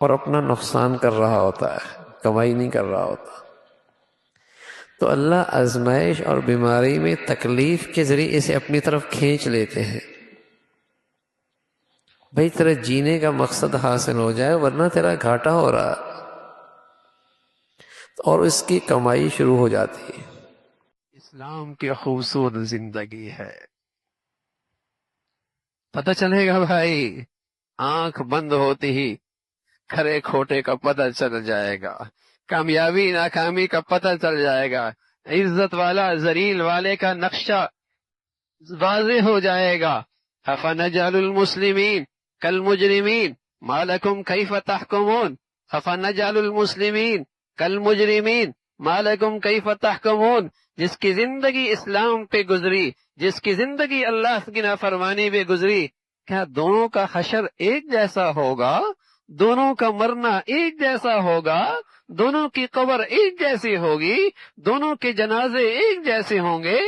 اور اپنا نقصان کر رہا ہوتا ہے، کمائی نہیں کر رہا ہوتا. تو اللہ آزمائش اور بیماری میں تکلیف کے ذریعے اسے اپنی طرف کھینچ لیتے ہیں. بھائی تیرا جینے کا مقصد حاصل ہو جائے، ورنہ تیرا گھاٹا ہو رہا، اور اس کی کمائی شروع ہو جاتی ہے. اسلام کی خوبصورت زندگی ہے. پتہ چلے گا بھائی، آنکھ بند ہوتی ہی کھرے کھوٹے کا پتہ چل جائے گا، کامیابی ناکامی کا پتہ چل جائے گا، عزت والا ذلیل والے کا نقشہ واضح ہو جائے گا. افنجعل المسلمین کالمجرمین ما لکم کیف تحکمون، افنجعل المسلمین کالمجرمین ما لکم کیف تحکمون. جس کی زندگی اسلام پہ گزری، جس کی زندگی اللہ کی نافرمانی پہ گزری، کیا دونوں کا حشر ایک جیسا ہوگا؟ دونوں کا مرنا ایک جیسا ہوگا؟ دونوں کی قبر ایک جیسی ہوگی؟ دونوں کے جنازے ایک جیسے ہوں گے؟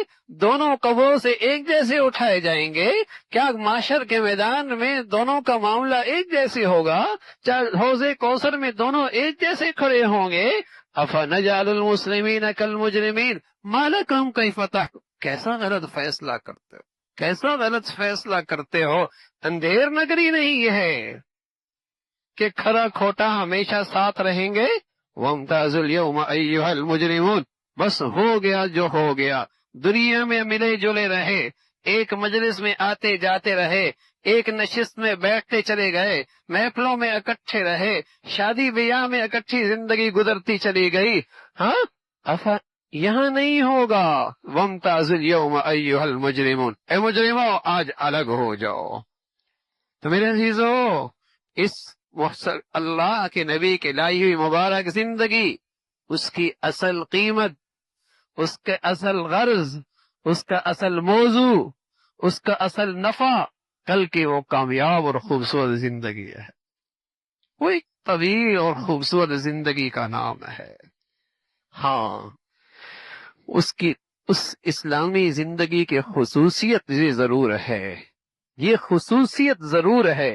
دونوں قبروں سے ایک جیسے اٹھائے جائیں گے؟ کیا معاشر کے میدان میں دونوں کا معاملہ ایک جیسے ہوگا؟ کیا حوض کوثر میں دونوں ایک جیسے کھڑے ہوں گے؟ افنجعل المسلمین کالمجرمین ما لکم کیف تحکمون. کیسا غلط فیصلہ کرتے ہو، کیسا غلط فیصلہ کرتے ہو. اندھیر نگری نہیں یہ ہے کہ کھرا کھوٹا ہمیشہ ساتھ رہیں گے. وامتازوا اليوم ایھا المجرمون. بس ہو گیا جو ہو گیا. دنیا میں ملے جلے رہے، ایک مجلس میں آتے جاتے رہے، ایک نشست میں بیٹھتے چلے گئے، محفلوں میں اکٹھے رہے، شادی بیاہ میں اکٹھی زندگی گزرتی چلی گئی. ہاں یہاں نہیں ہوگا. وامتاز اليوم ایھا المجرمون، اے مجرموں آج الگ ہو جاؤ. تو میرے عزیزو، اس اللہ کے نبی کے لائی ہوئی مبارک زندگی، اس کی اصل قیمت، اس کے اصل غرض، اس کا اصل موضوع، اس کا اصل نفع کل کی وہ کامیاب اور خوبصورت زندگی ہے. وہ ایک طویل اور خوبصورت زندگی کا نام ہے. ہاں، اس اسلامی زندگی کی خصوصیت یہ ضرور ہے، یہ خصوصیت ضرور ہے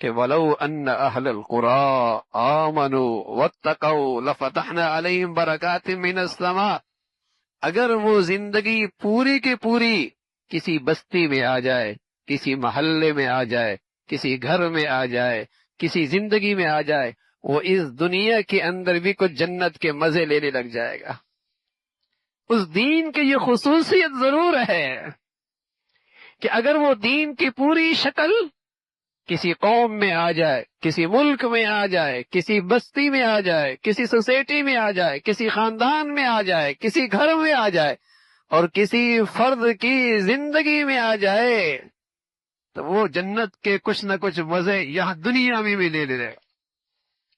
کہ وَلَوْ أَنَّ أَهْلَ الْقُرَىٰ آمَنُوا وَاتَّقَوْا لَفَتَحْنَا عَلَيْهِمْ بَرَكَاتٍ مِّنَ السَّمَاءِ. اگر وہ زندگی پوری کی پوری کسی بستی میں آ جائے، کسی محلے میں آ جائے، کسی گھر میں آ جائے، کسی زندگی میں آ جائے، وہ اس دنیا کے اندر بھی کچھ جنت کے مزے لینے لگ جائے گا. اس دین کی یہ خصوصیت ضرور ہے کہ اگر وہ دین کی پوری شکل کسی قوم میں آ جائے، کسی ملک میں آ جائے، کسی بستی میں آ جائے، کسی سوسائٹی میں آ جائے، کسی خاندان میں آ جائے، کسی گھر میں آ جائے، اور کسی فرد کی زندگی میں آ جائے، تو وہ جنت کے کچھ نہ کچھ مزے یہاں دنیا میں بھی لے لے گا.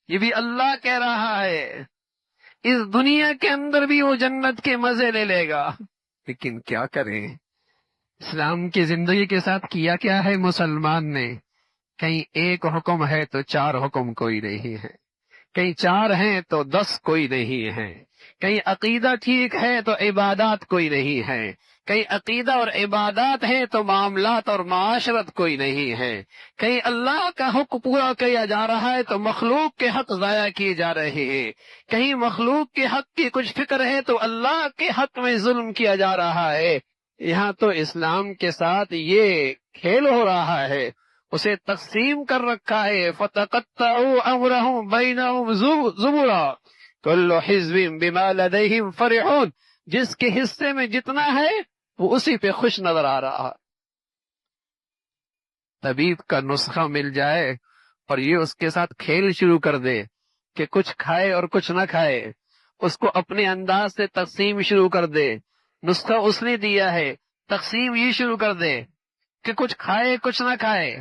یہ بھی اللہ کہہ رہا ہے، اس دنیا کے اندر بھی وہ جنت کے مزے لے لے گا. لیکن کیا کریں، اسلام کی زندگی کے ساتھ کیا کیا ہے مسلمان نے؟ کہیں ایک حکم ہے تو 4 حکم کوئی نہیں ہے، کہیں 4 ہیں تو 10 کوئی نہیں ہے، کہیں عقیدہ ٹھیک ہے تو عبادات کوئی نہیں ہے، کہیں عقیدہ اور عبادات ہیں تو معاملات اور معاشرت کوئی نہیں ہے، کہیں اللہ کا حق پورا کیا جا رہا ہے تو مخلوق کے حق ضائع کیے جا رہے ہیں، کہیں مخلوق کے حق کی کچھ فکر ہے تو اللہ کے حق میں ظلم کیا جا رہا ہے. یہاں تو اسلام کے ساتھ یہ کھیل ہو رہا ہے، اسے تقسیم کر رکھا ہے. فَتَقَطَّعُوا أَمْرَهُمْ بَيْنَهُمْ زُبُرًا كُلُّ حِزْبٍ بِمَا لَدَيْهِمْ فَرِحُونَ. جس کے حصے میں جتنا ہے وہ اسی پہ خوش نظر آ رہا. طبیب کا نسخہ مل جائے اور یہ اس کے ساتھ کھیل شروع کر دے کہ کچھ کھائے اور کچھ نہ کھائے، اس کو اپنے انداز سے تقسیم شروع کر دے. نسخہ اس نے دیا ہے، تقسیم یہ شروع کر دے کہ کچھ کھائے کچھ نہ کھائے،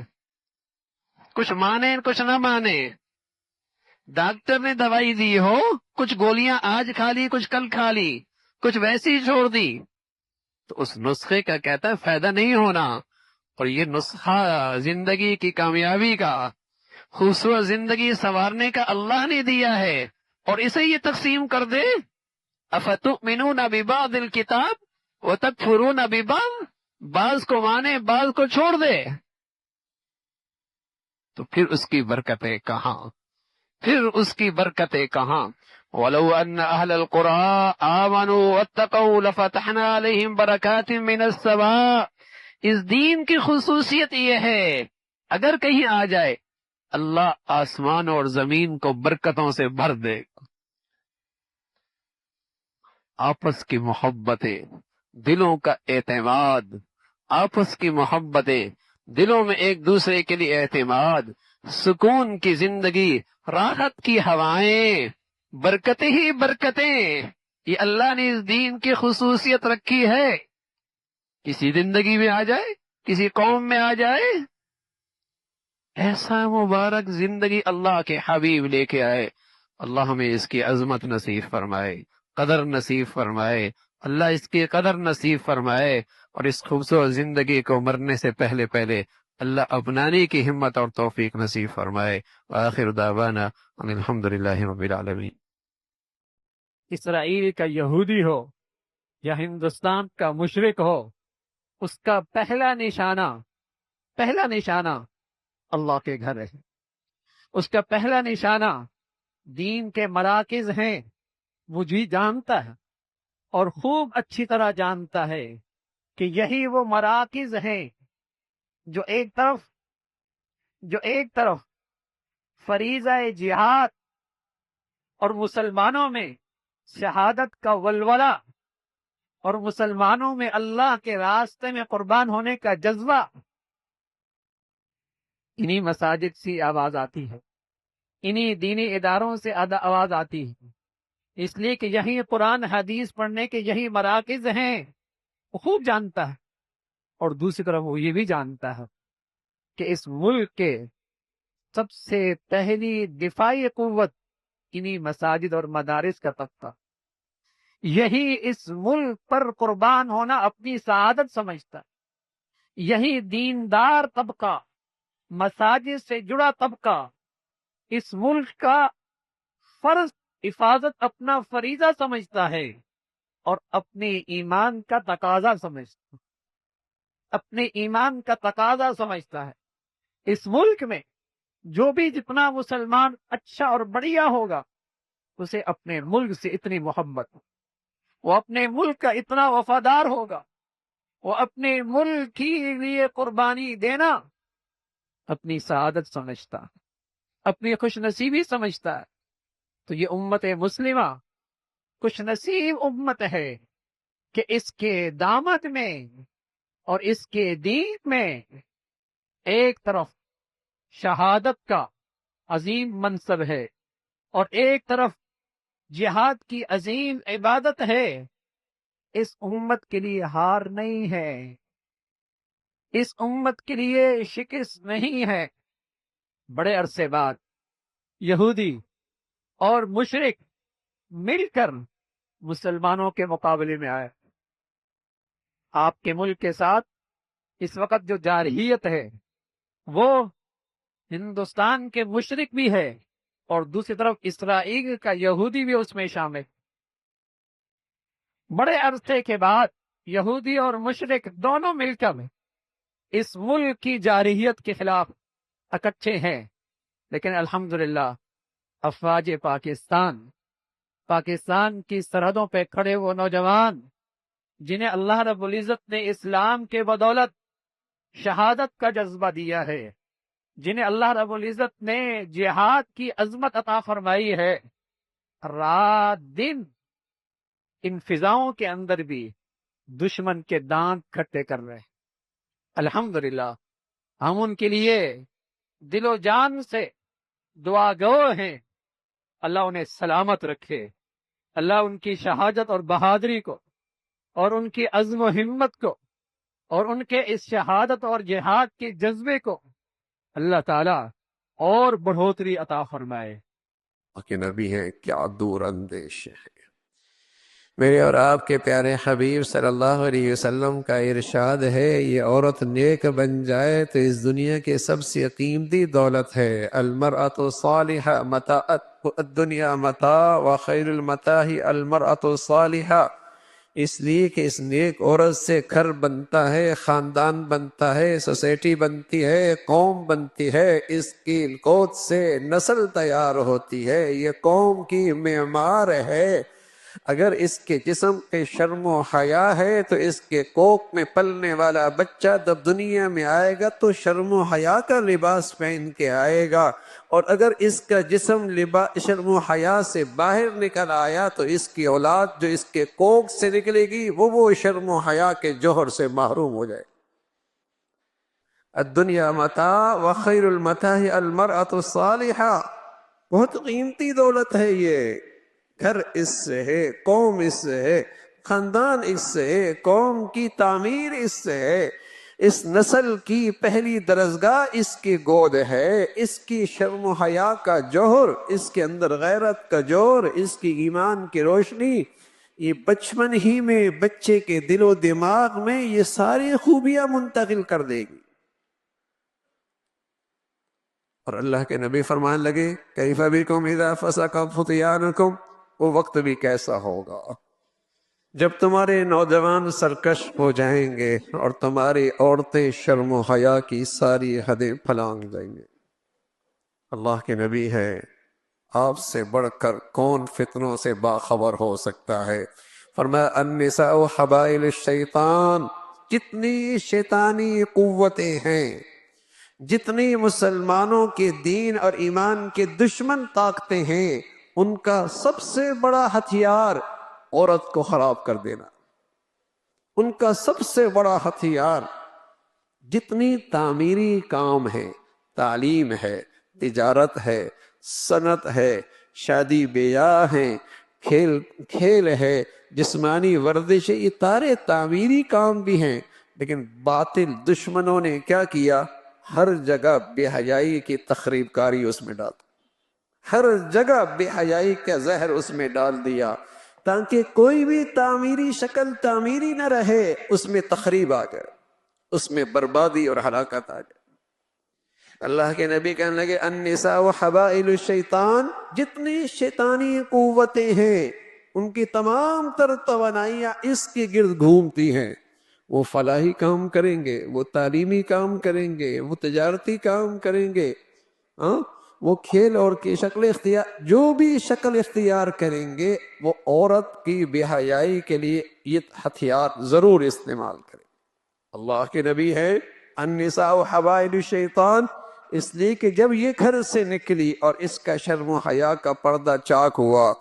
کچھ مانے کچھ نہ مانے. ڈاکٹر نے دوائی دی ہو، کچھ گولیاں آج کھا لی کچھ کل کھا لی، کچھ ویسی چھوڑ دی، تو اس نسخے کا کہتا ہے فائدہ نہیں ہونا. اور یہ نسخہ زندگی کی کامیابی کا، خوبصورت زندگی سنوارنے کا اللہ نے دیا ہے، اور اسے یہ تقسیم کر دے. افتؤمنون ببعض الکتاب وتکفرون ببعض، بعض کو مانے بعض کو چھوڑ دے، تو پھر اس کی برکتیں کہاں، پھر اس کی برکتیں کہاں. وَلَوْ أَنَّ أَهْلَ الْقُرَىٰ آمَنُوا وَاتَّقَوْا لَفَتَحْنَا عَلَيْهِمْ بَرَكَاتٍ مِّنَ السَّمَاءِ. اس دین کی خصوصیت یہ ہے، اگر کہیں آ جائے اللہ آسمان اور زمین کو برکتوں سے بھر دے. آپس کی محبتیں، دلوں کا اعتماد، آپس کی محبتیں، دلوں میں ایک دوسرے کے لیے اعتماد، سکون کی زندگی، راحت کی ہوائیں، برکتیں ہی برکتیں. یہ اللہ نے اس دین کی خصوصیت رکھی ہے. کسی زندگی میں آ جائے، کسی قوم میں آ جائے، ایسا مبارک زندگی اللہ کے حبیب لے کے آئے. اللہ ہمیں اس کی عظمت نصیب فرمائے، قدر نصیب فرمائے، اللہ اس کی قدر نصیب فرمائے، اور اس خوبصورت زندگی کو مرنے سے پہلے پہلے اللہ اپنانے کی ہمت اور توفیق نصیب فرمائے. وآخر دعوانا ان الحمدللہ رب العالمین. اسرائیل کا یہودی ہو یا ہندوستان کا مشرک ہو، اس کا پہلا نشانہ اللہ کے گھر ہے. اس کا پہلا نشانہ دین کے مراکز ہیں. وہ بھی جانتا ہے اور خوب اچھی طرح جانتا ہے کہ یہی وہ مراکز ہیں جو ایک طرف فریضہ جہاد اور مسلمانوں میں شہادت کا ولولہ اور مسلمانوں میں اللہ کے راستے میں قربان ہونے کا جذبہ انہی مساجد سے آواز آتی ہے، انہی دینی اداروں سے آواز آتی ہے، اس لیے کہ یہی قرآن حدیث پڑھنے کے یہی مراکز ہیں، وہ خوب جانتا ہے۔ اور دوسری طرف وہ یہ بھی جانتا ہے کہ اس ملک کے سب سے پہلی دفاعی قوت انہی مساجد اور مدارس کا طبقہ، یہی اس ملک پر قربان ہونا اپنی سعادت سمجھتا ہے، یہی دیندار طبقہ، مساجد سے جڑا طبقہ اس ملک کا فرض حفاظت اپنا فریضہ سمجھتا ہے اور اپنے ایمان کا تقاضا سمجھتا ہے، اپنے ایمان کا تقاضا سمجھتا ہے۔ اس ملک میں جو بھی جتنا مسلمان اچھا اور بڑھیا ہوگا، اسے اپنے ملک سے اتنی محبت، وہ اپنے ملک کا اتنا وفادار ہوگا، وہ اپنے ملک کے لیے قربانی دینا اپنی سعادت سمجھتا، اپنی خوش نصیبی سمجھتا ہے۔ تو یہ امت مسلمہ خوش نصیب امت ہے کہ اس کے دامن میں اور اس کے دین میں ایک طرف شہادت کا عظیم منصب ہے اور ایک طرف جہاد کی عظیم عبادت ہے۔ اس امت کے لیے ہار نہیں ہے، اس امت کے لیے شکست نہیں ہے۔ بڑے عرصے بعد یہودی اور مشرک مل کر مسلمانوں کے مقابلے میں آئے۔ آپ کے ملک کے ساتھ اس وقت جو جارحیت ہے وہ ہندوستان کے مشرک بھی ہے اور دوسری طرف اسرائیل کا یہودی بھی اس میں شامل۔ بڑے عرصے کے بعد یہودی اور مشرک دونوں مل کر اس ملک کی جارحیت کے خلاف اکٹھے ہیں، لیکن الحمدللہ افواج پاکستان کی سرحدوں پہ کھڑے وہ نوجوان جنہیں اللہ رب العزت نے اسلام کے بدولت شہادت کا جذبہ دیا ہے، جنہیں اللہ رب العزت نے جہاد کی عظمت عطا فرمائی ہے، رات دن ان فضاؤں کے اندر بھی دشمن کے دانت کھٹے کر رہے ہیں۔ الحمدللہ ہم ان کے لیے دل و جان سے دعا گو ہیں، اللہ انہیں سلامت رکھے، اللہ ان کی شہادت اور بہادری کو اور ان کی عزم و ہمت کو اور ان کے اس شہادت اور جہاد کے جذبے کو اللہ تعالی اور بڑھوتری عطا فرمائے۔ کہ نبی ہیں کیا دور اندیش ہے۔ میرے اور آپ کے پیارے حبیب صلی اللہ علیہ وسلم کا ارشاد ہے، یہ عورت نیک بن جائے تو اس دنیا کے سب سے قیمتی دولت ہے۔ المرأة صالحہ متاع الدنیا متاع وخیر المتاع المرأة الصالحہ، اس لیے کہ اس نیک عورت سے گھر بنتا ہے، خاندان بنتا ہے، سوسائٹی بنتی ہے، قوم بنتی ہے، اس کی گود سے نسل تیار ہوتی ہے، یہ قوم کی معمار ہے۔ اگر اس کے جسم پہ شرم و حیا ہے تو اس کے کوکھ میں پلنے والا بچہ جب دنیا میں آئے گا تو شرم و حیا کا لباس پہن کے آئے گا، اور اگر اس کا جسم شرم و حیا سے باہر نکل آیا تو اس کی اولاد جو اس کے کوکھ سے نکلے گی وہ شرم و حیا کے جوہر سے محروم ہو جائے۔ الدنیا متاع وخیر المتاع المرأة الصالحہ، بہت قیمتی دولت ہے یہ۔ گھر اس سے ہے، قوم اس سے ہے، خاندان اس سے ہے، قوم کی تعمیر اس سے ہے، اس نسل کی پہلی درسگاہ اس کی گود ہے، اس کی شرم و حیا کا جوہر، اس کے اندر غیرت کا جوہر، اس کی ایمان کی روشنی، یہ بچپن ہی میں بچے کے دل و دماغ میں یہ ساری خوبیاں منتقل کر دے گی۔ اور اللہ کے نبی فرمان لگے کیف بکم اذا فسق فتیانکم، وہ وقت بھی کیسا ہوگا جب تمہارے نوجوان سرکش ہو جائیں گے اور تمہاری عورتیں شرم و حیا کی ساری حدیں پھلانگ جائیں گے۔ اللہ کے نبی ہے، آپ سے بڑھ کر کون فتنوں سے باخبر ہو سکتا ہے؟ فرمایا النساء حبائل الشیطان، جتنی شیطانی قوتیں ہیں، جتنی مسلمانوں کے دین اور ایمان کے دشمن طاقتیں ہیں، ان کا سب سے بڑا ہتھیار عورت کو خراب کر دینا۔ ان کا سب سے بڑا ہتھیار، جتنی تعمیری کام ہے، تعلیم ہے، تجارت ہے، صنعت ہے، شادی بیاہ ہیں، کھیل ہے، جسمانی ورزش ہے، یہ سارے تعمیری کام بھی ہیں. لیکن باطل دشمنوں نے کیا کیا؟ ہر جگہ بے حیائی کی تخریب کاری اس میں ڈال، ہر جگہ بے حیائی کا زہر اس میں ڈال دیا، تاکہ کوئی بھی تعمیری شکل تعمیری نہ رہے، اس میں تخریب آ جائے، اس میں بربادی اور ہلاکت آ جائے. اللہ کے نبی کہنے لگے النساء حبائل الشیطان، جتنی شیطانی قوتیں ہیں ان کی تمام تر توانائیاں اس کے گرد گھومتی ہیں. وہ فلاحی کام کریں گے، وہ تعلیمی کام کریں گے، وہ تجارتی کام کریں گے، وہ کھیل اور کی شکل اختیار، جو بھی شکل اختیار کریں گے وہ عورت کی بے حیائی کے لیے یہ ہتھیار ضرور استعمال کریں. اللہ کے نبی ہے النساء حبائل الشیطان، اس لیے کہ جب یہ گھر سے نکلی اور اس کا شرم و حیا کا پردہ چاک ہوا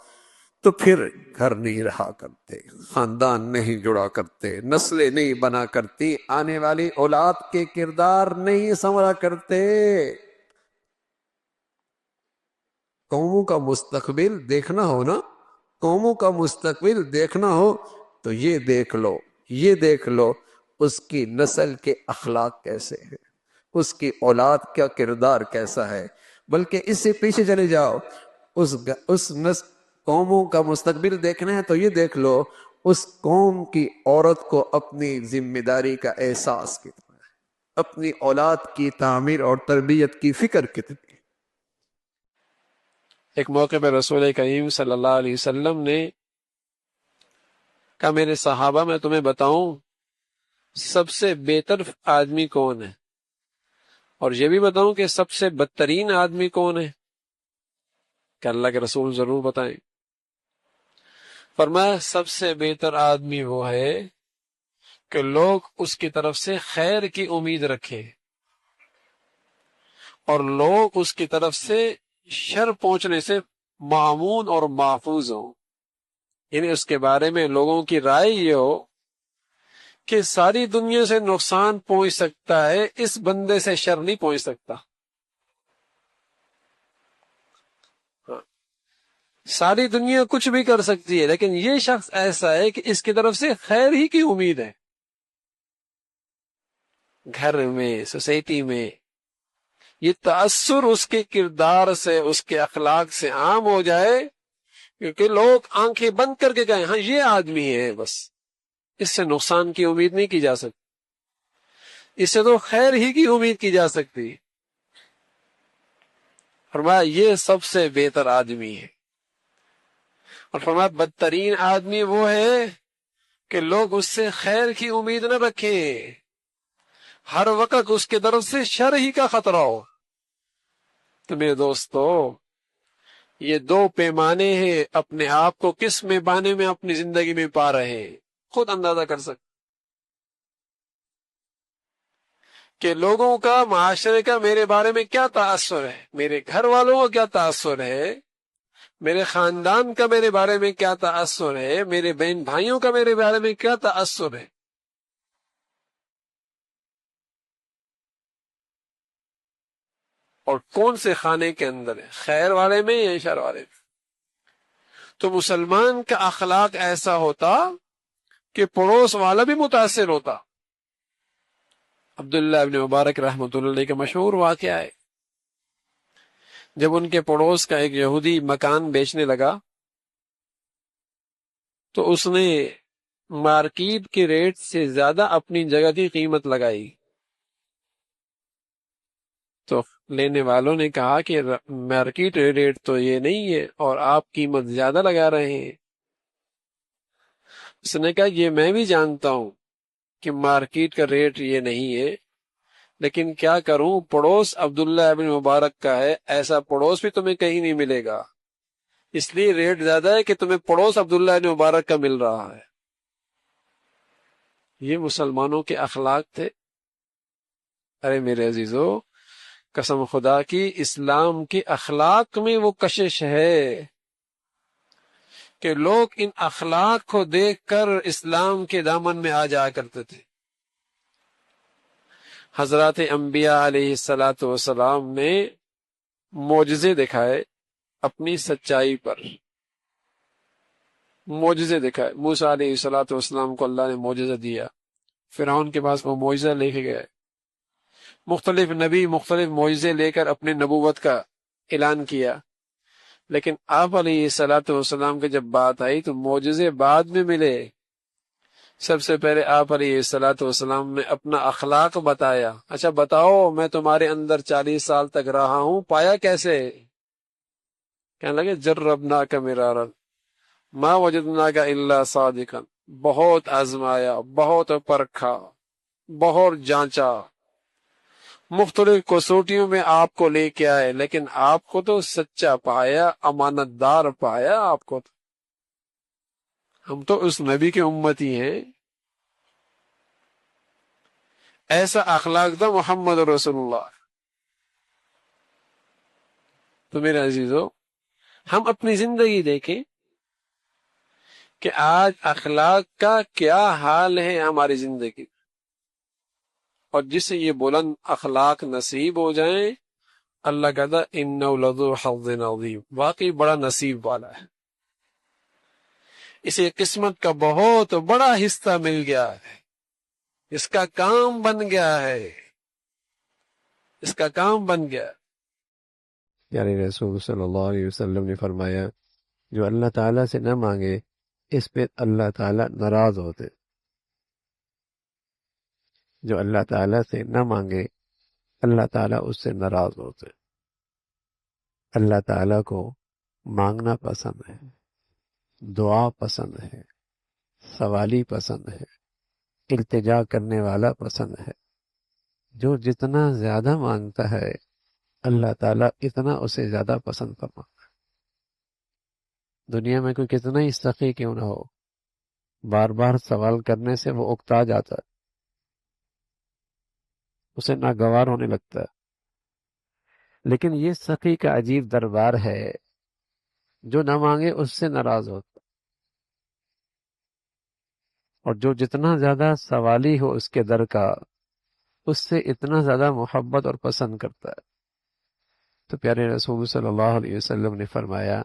تو پھر گھر نہیں رہا کرتے، خاندان نہیں جڑا کرتے، نسلیں نہیں بنا کرتی، آنے والی اولاد کے کردار نہیں سنورا کرتے. قوموں کا مستقبل دیکھنا ہو نا، قوموں کا مستقبل دیکھنا ہو تو یہ دیکھ لو اس کی نسل کے اخلاق کیسے ہیں، اس کی اولاد کا کردار کیسا ہے. بلکہ اس سے پیچھے چلے جاؤ، اس قوموں کا مستقبل دیکھنا ہے تو یہ دیکھ لو اس قوم کی عورت کو اپنی ذمہ داری کا احساس کتنا ہے، اپنی اولاد کی تعمیر اور تربیت کی فکر کتنی. ایک موقع پہ رسول کریم صلی اللہ علیہ وسلم نے کہا میرے صحابہ میں تمہیں بتاؤں سب سے بہتر آدمی کون ہے، اور یہ بھی بتاؤں کہ سب سے بدترین آدمی کون ہے؟ کہ اللہ کے رسول ضرور بتائیں. فرمایا سب سے بہتر آدمی وہ ہے کہ لوگ اس کی طرف سے خیر کی امید رکھیں اور لوگ اس کی طرف سے شر پہنچنے سے معمون اور محفوظ ہوں. یعنی اس کے بارے میں لوگوں کی رائے یہ ہو کہ ساری دنیا سے نقصان پہنچ سکتا ہے، اس بندے سے شر نہیں پہنچ سکتا. ساری دنیا کچھ بھی کر سکتی ہے لیکن یہ شخص ایسا ہے کہ اس کی طرف سے خیر ہی کی امید ہے. گھر میں، سوسائٹی میں یہ تأثر اس کے کردار سے، اس کے اخلاق سے عام ہو جائے، کیونکہ لوگ آنکھیں بند کر کے کہیں ہاں یہ آدمی ہے، بس اس سے نقصان کی امید نہیں کی جا سکتی، اس سے تو خیر ہی کی امید کی جا سکتی. فرمایا یہ سب سے بہتر آدمی ہے. اور فرمایا بدترین آدمی وہ ہے کہ لوگ اس سے خیر کی امید نہ رکھیں، ہر وقت اس کے طرف سے شر ہی کا خطرہ ہو. تو میرے دوستو یہ دو پیمانے ہیں، اپنے آپ کو کس پیمانے میں اپنی زندگی میں پا رہے ہیں خود اندازہ کر سکتے کہ لوگوں کا، معاشرے کا میرے بارے میں کیا تاثر ہے، میرے گھر والوں کا کیا تاثر ہے، میرے خاندان کا میرے بارے میں کیا تاثر ہے، میرے بہن بھائیوں کا میرے بارے میں کیا تاثر ہے. اور کون سے خانے کے اندر ہے، خیر والے میں یا شر والے میں. تو مسلمان کا اخلاق ایسا ہوتا کہ پڑوس والا بھی متاثر ہوتا. عبداللہ ابن مبارک رحمۃ اللہ علیہ کا مشہور واقعہ ہے، جب ان کے پڑوس کا ایک یہودی مکان بیچنے لگا تو اس نے مارکیٹ کے ریٹ سے زیادہ اپنی جگہ کی قیمت لگائی. تو لینے والوں نے کہا کہ مارکیٹ ریٹ تو یہ نہیں ہے اور آپ قیمت زیادہ لگا رہے ہیں. اس نے کہا یہ میں بھی جانتا ہوں کہ مارکیٹ کا ریٹ یہ نہیں ہے، لیکن کیا کروں، پڑوس عبداللہ ابن مبارک کا ہے، ایسا پڑوس بھی تمہیں کہیں نہیں ملے گا، اس لیے ریٹ زیادہ ہے کہ تمہیں پڑوس عبداللہ ابن مبارک کا مل رہا ہے. یہ مسلمانوں کے اخلاق تھے. ارے میرے عزیزو، قسم خدا کی اسلام کے اخلاق میں وہ کشش ہے کہ لوگ ان اخلاق کو دیکھ کر اسلام کے دامن میں آ جایا کرتے تھے. حضرات انبیاء علیہ الصلاۃ والسلام نے معجزے دکھائے اپنی سچائی پر، معجزے دکھائے۔ موسیٰ علیہ الصلاۃ والسلام کو اللہ نے معجزہ دیا، فرعون کے پاس وہ معجزہ لے کے گئے۔ مختلف نبی مختلف معجزے لے کر اپنے نبوت کا اعلان کیا، لیکن آپ علیہ الصلاۃ والسلام کی جب بات آئی تو معجزے بعد میں ملے۔ سب سے پہلے آپ علیہ الصلاۃ والسلام نے اپنا اخلاق بتایا۔ اچھا بتاؤ، میں تمہارے اندر 40 سال تک رہا ہوں، پایا کیسے؟ کہنے لگے جربناک مرارا ما وجدناک الا صادقا، بہت آزمایا، بہت پرکھا، بہت جانچا، مختلف کسوٹیوں میں آپ کو لے کے آئے، لیکن آپ کو تو سچا پایا، امانت دار پایا آپ کو۔ ہم تو اس نبی کے امتی ہیں۔ ایسا اخلاق تھا محمد رسول اللہ۔ تو میرے عزیزو، ہم اپنی زندگی دیکھیں کہ آج اخلاق کا کیا حال ہے ہماری زندگی، اور جسے یہ بلند اخلاق نصیب ہو جائیں، اللہ کہتا انہ لذو حظ عظیم، واقعی بڑا نصیب والا ہے، اسے قسمت کا بہت بڑا حصہ مل گیا ہے، اس کا کام بن گیا ہے، اس کا کام بن گیا۔ پیارے رسول صلی اللہ علیہ وسلم نے فرمایا جو اللہ تعالیٰ سے نہ مانگے اس پہ اللہ تعالیٰ ناراض ہوتے، جو اللہ تعالیٰ سے نہ مانگے اللہ تعالیٰ اس سے ناراض ہوتے۔ اللہ تعالیٰ کو مانگنا پسند ہے، دعا پسند ہے، سوالی پسند ہے، التجا کرنے والا پسند ہے۔ جو جتنا زیادہ مانگتا ہے اللہ تعالیٰ اتنا اسے زیادہ پسند فرماتا ہے۔ دنیا میں کوئی کتنا ہی سخی کیوں نہ ہو، بار بار سوال کرنے سے وہ اکتا جاتا ہے، اسے ناگوار ہونے لگتا ہے۔ لیکن یہ سخی کا عجیب دربار ہے، جو نہ مانگے اس سے ناراض ہوتا، اور جو جتنا زیادہ سوالی ہو اس کے در کا اس سے اتنا زیادہ محبت اور پسند کرتا ہے۔ تو پیارے رسول صلی اللہ علیہ وسلم نے فرمایا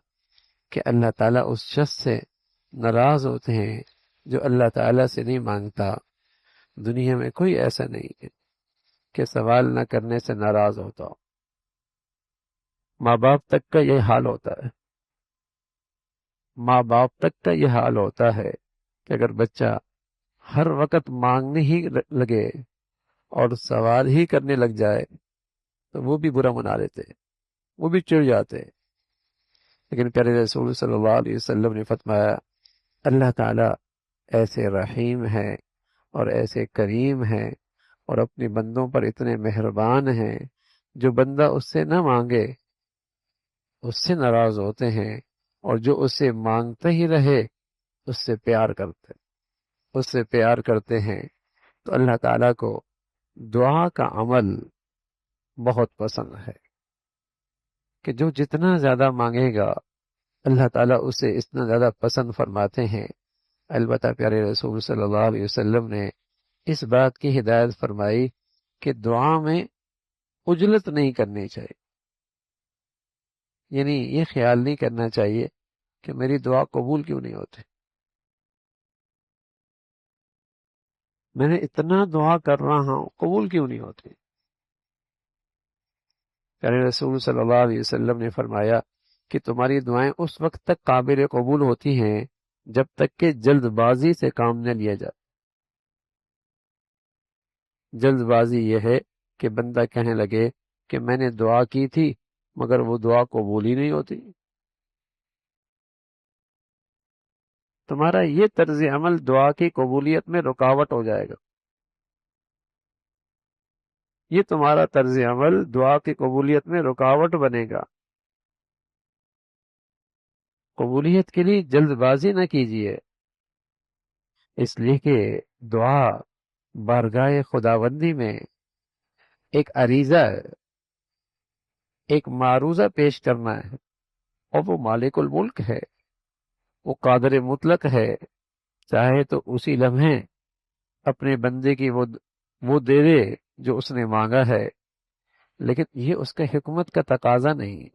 کہ اللہ تعالیٰ اس شخص سے ناراض ہوتے ہیں جو اللہ تعالیٰ سے نہیں مانگتا۔ دنیا میں کوئی ایسا نہیں ہے کہ سوال نہ کرنے سے ناراض ہوتا ہو۔ ماں باپ تک کا یہ حال ہوتا ہے، ماں باپ تک کا یہ حال ہوتا ہے کہ اگر بچہ ہر وقت مانگنے ہی لگے اور سوال ہی کرنے لگ جائے تو وہ بھی برا منا لیتے، وہ بھی چڑ جاتے۔ لیکن پیارے رسول صلی اللہ علیہ وسلم نے فرمایا اللہ تعالیٰ ایسے رحیم ہے اور ایسے کریم ہے اور اپنے بندوں پر اتنے مہربان ہیں، جو بندہ اس سے نہ مانگے اس سے ناراض ہوتے ہیں، اور جو اس سے مانگتے ہی رہے اس سے پیار کرتے، اس سے پیار کرتے ہیں۔ تو اللہ تعالیٰ کو دعا کا عمل بہت پسند ہے کہ جو جتنا زیادہ مانگے گا اللہ تعالیٰ اسے اتنا زیادہ پسند فرماتے ہیں۔ البتہ پیارے رسول صلی اللہ علیہ وسلم نے اس بات کی ہدایت فرمائی کہ دعا میں عجلت نہیں کرنی چاہیے، یعنی یہ خیال نہیں کرنا چاہیے کہ میری دعا قبول کیوں نہیں ہوتی، میں نے اتنا دعا کر رہا ہوں قبول کیوں نہیں ہوتی۔ پیارے رسول صلی اللہ علیہ وسلم نے فرمایا کہ تمہاری دعائیں اس وقت تک قابل قبول ہوتی ہیں جب تک کہ جلد بازی سے کام نہ لیا جائے۔ جلد بازی یہ ہے کہ بندہ کہنے لگے کہ میں نے دعا کی تھی مگر وہ دعا قبول ہی نہیں ہوتی۔ تمہارا یہ طرز عمل دعا کی قبولیت میں رکاوٹ ہو جائے گا، یہ تمہارا طرز عمل دعا کی قبولیت میں رکاوٹ بنے گا۔ قبولیت کے لیے جلد بازی نہ کیجیے، اس لیے کہ دعا بارگاہ خداوندی میں ایک عریضہ ہے، ایک معروضہ پیش کرنا ہے، اور وہ مالک الملک ہے، وہ قادر مطلق ہے، چاہے تو اسی لمحے اپنے بندے کی وہ دے دے جو اس نے مانگا ہے، لیکن یہ اس کا حکمت کا تقاضا نہیں ہے،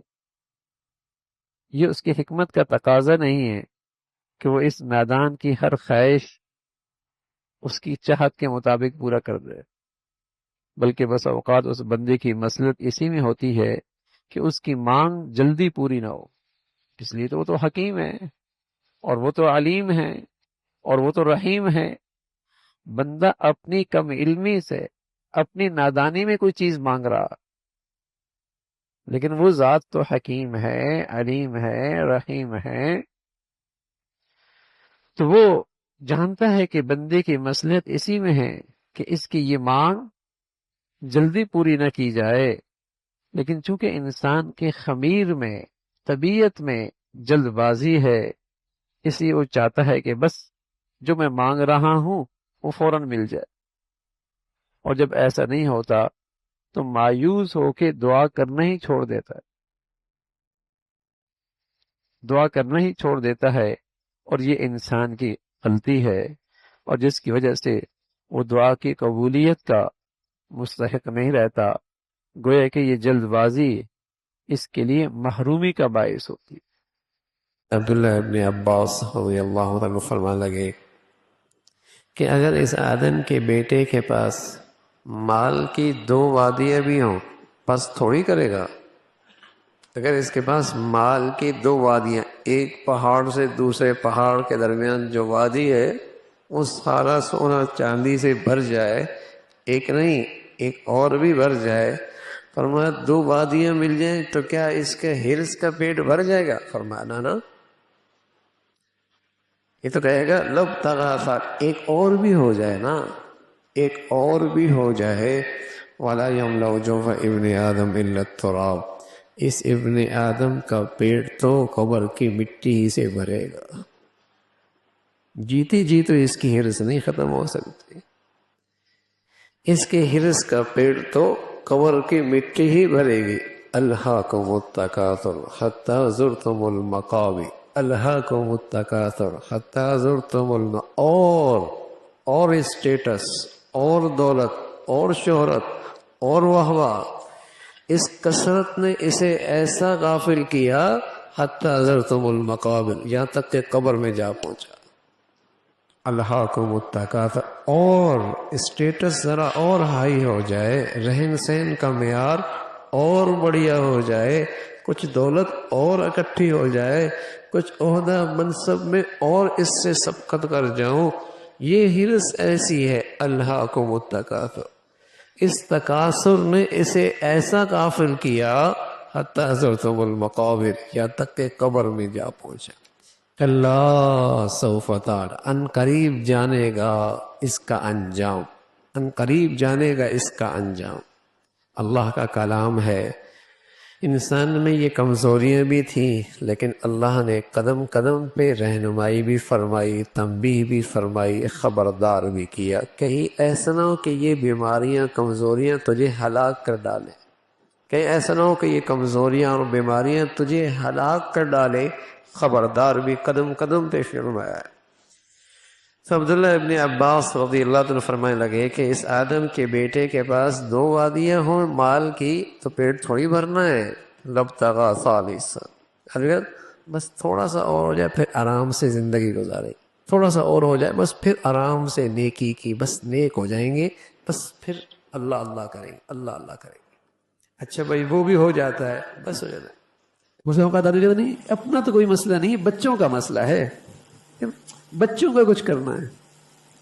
یہ اس کی حکمت کا تقاضا نہیں ہے کہ وہ اس میدان کی ہر خواہش اس کی چاہت کے مطابق پورا کر دے، بلکہ بس اوقات اس بندے کی مصلحت اسی میں ہوتی ہے کہ اس کی مانگ جلدی پوری نہ ہو، اس لیے تو وہ تو حکیم ہے اور وہ تو علیم ہے اور وہ تو رحیم ہے۔ بندہ اپنی کم علمی سے، اپنی نادانی میں کوئی چیز مانگ رہا، لیکن وہ ذات تو حکیم ہے، علیم ہے، رحیم ہے، تو وہ جانتا ہے کہ بندے کی مصلحت اسی میں ہے کہ اس کی یہ مانگ جلدی پوری نہ کی جائے، لیکن چونکہ انسان کے خمیر میں، طبیعت میں جلد بازی ہے، اس لیے وہ چاہتا ہے کہ بس جو میں مانگ رہا ہوں وہ فوراً مل جائے، اور جب ایسا نہیں ہوتا تو مایوس ہو کے دعا کرنا ہی چھوڑ دیتا ہے، دعا کرنا ہی چھوڑ دیتا ہے، اور یہ انسان کی غلطی ہے، اور جس کی وجہ سے وہ دعا کی قبولیت کا مستحق نہیں رہتا، گویا کہ یہ جلد بازی اس کے لیے محرومی کا باعث ہوتی ہے۔ عبداللہ ابن عباس رضی اللہ عنہ فرمانے لگے کہ اگر اس آدم کے بیٹے کے پاس مال کی 2 وادیاں بھی ہوں، بس تھوڑی کرے گا۔ اگر اس کے پاس مال کی 2 وادیاں، ایک پہاڑ سے دوسرے پہاڑ کے درمیان جو وادی ہے وہ سارا سونا چاندی سے بھر جائے، ایک نہیں ایک اور بھی بھر جائے، فرمایا 2 وادیاں مل جائیں تو کیا اس کے حرص کا پیٹ بھر جائے گا؟ فرمایا نا، یہ تو کہے گا لب تغافر، ایک اور بھی ہو جائے نا، ایک اور بھی ہو جائے۔ وَلَا يَمْلَأُ جَوْفَ ابن آدم إِلَّا التُّرَابُ، اس ابن آدم کا پیٹ تو قبر کی مٹی ہی سے بھرے گا، جیتے جی تو اس کی حرص نہیں ختم ہو سکتی، اس کے حرص کا پیٹ تو قبر کی مٹی ہی بھرے گی۔ أَلْهَاكُمُ التَّكَاثُرُ حَتَّى زُرْتُمُ الْمَقَابِرَ، أَلْهَاكُمُ التَّكَاثُرُ حَتَّى زُرْتُمُ اور اسٹیٹس اور دولت اور شہرت اور وہوہ، اس کثرت نے اسے ایسا غافل کیا حتی زرتم المقابر، یہاں تک کہ قبر میں جا پہنچا۔ الہاکم التکاثر، اور اسٹیٹس ذرا اور ہائی ہو جائے، رہن سہن کا معیار اور بڑھیا ہو جائے، کچھ دولت اور اکٹھی ہو جائے، کچھ عہدہ منصب میں اور اس سے سبقت کر جاؤں، یہ حرص ایسی ہے۔ الہاکم التکاثر، اس تکاثر نے اسے ایسا غافل کیا حتی زرتم المقابر، یہاں تک کہ قبر میں جا پہنچا۔ کلا سوف تعلم، ان قریب جانے گا اس کا انجام، ان قریب جانے گا اس کا انجام۔ اللہ کا کلام ہے، انسان میں یہ کمزوریاں بھی تھیں، لیکن اللہ نے قدم قدم پہ رہنمائی بھی فرمائی، تنبیہ بھی فرمائی، خبردار بھی کیا، کہیں ایسا نہ ہو کہ یہ بیماریاں کمزوریاں تجھے ہلاک کر ڈالیں، کہیں ایسا نہ ہو کہ یہ کمزوریاں اور بیماریاں تجھے ہلاک کر ڈالیں، خبردار بھی قدم قدم پہ فرمایا ہے۔ تو عبداللہ ابن عباس رضی اللہ عنہ فرمانے لگے کہ اس آدم کے بیٹے کے پاس 2 وادیاں ہوں مال کی تو پیٹ تھوڑی بھرنا ہے، لبتغا ثالثا، اگر بس تھوڑا سا اور ہو جائے پھر آرام سے زندگی گزارے، تھوڑا سا اور ہو جائے بس پھر آرام سے نیکی کی، بس نیک ہو جائیں گے، بس پھر اللہ اللہ کریں گے، اللہ اللہ کریں گے۔ اچھا بھائی وہ بھی ہو جاتا ہے، بس ہو جاتا ہے، مسلموں کا دادی نہیں، اپنا تو کوئی مسئلہ نہیں، بچوں کا مسئلہ ہے، بچوں کا کچھ کرنا ہے،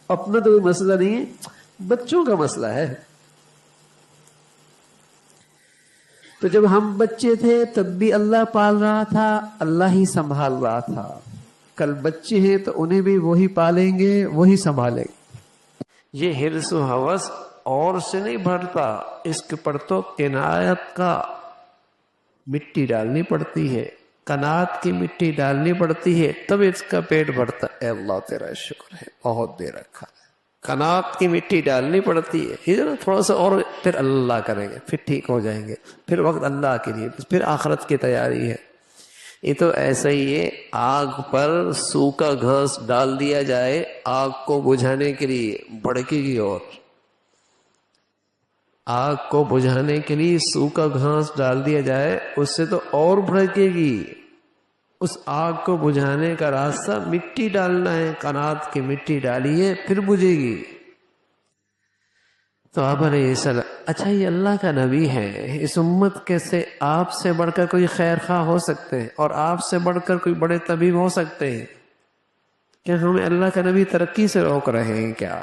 اپنا تو کوئی مسئلہ نہیں ہے، بچوں کا مسئلہ ہے۔ تو جب ہم بچے تھے تب بھی اللہ پال رہا تھا، اللہ ہی سنبھال رہا تھا، کل بچے ہیں تو انہیں بھی وہی پالیں گے، وہی سنبھالیں گے۔ یہ حرص و ہوس اور سے نہیں بڑھتا، اس کے پر تو قناعت کا مٹی ڈالنی پڑتی ہے، قناعت کی مٹی ڈالنی پڑتی ہے، تب اس کا پیٹ بھرتا ہے۔ اے اللہ تیرا شکر ہے، بہت دے رکھا ہے، قناعت کی مٹی ڈالنی پڑتی ہے، ادھر تھوڑا سا اور، پھر اللہ کریں گے، پھر ٹھیک ہو جائیں گے، پھر وقت اللہ کے لیے، پھر آخرت کی تیاری ہے۔ یہ تو ایسا ہی ہے، آگ پر سوکھا گھاس ڈال دیا جائے آگ کو بجھانے کے لیے، بھڑکے گی اور آگ کو بجھانے کے لیے سوکھا گھاس ڈال دیا جائے اس سے تو اور بھڑکے گی. اس آگ کو بجھانے کا راستہ مٹی ڈالنا ہے، قنات کی مٹی ڈالیے پھر بجھے گی. تو آپ علیہ السلام، اچھا یہ اللہ کا نبی ہے، اس امت کے سے آپ سے بڑھ کر کوئی خیر خواہ ہو سکتے ہیں اور آپ سے بڑھ کر کوئی بڑے طبیب ہو سکتے ہیں کیا ہمیں اللہ کا نبی ترقی سے روک رہے ہیں؟ کیا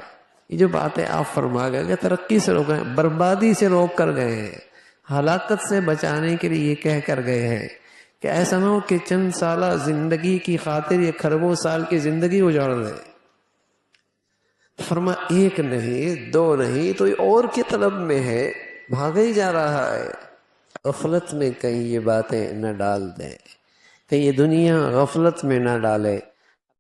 یہ جو باتیں آپ فرما گئے کہ ترقی سے روک گئے، بربادی سے روک کر گئے ہیں، ہلاکت سے بچانے کے لیے یہ کہہ کر گئے ہیں کہ ایسا نہ ہو کہ چند سالہ زندگی کی خاطر یہ خربوں سال کی زندگی اجاڑ دیں. فرما ایک نہیں دو نہیں تو یہ اور کی طلب میں ہے، بھاگا ہی جا رہا ہے. غفلت میں کہیں یہ باتیں نہ ڈال دیں، کہ یہ دنیا غفلت میں نہ ڈالے.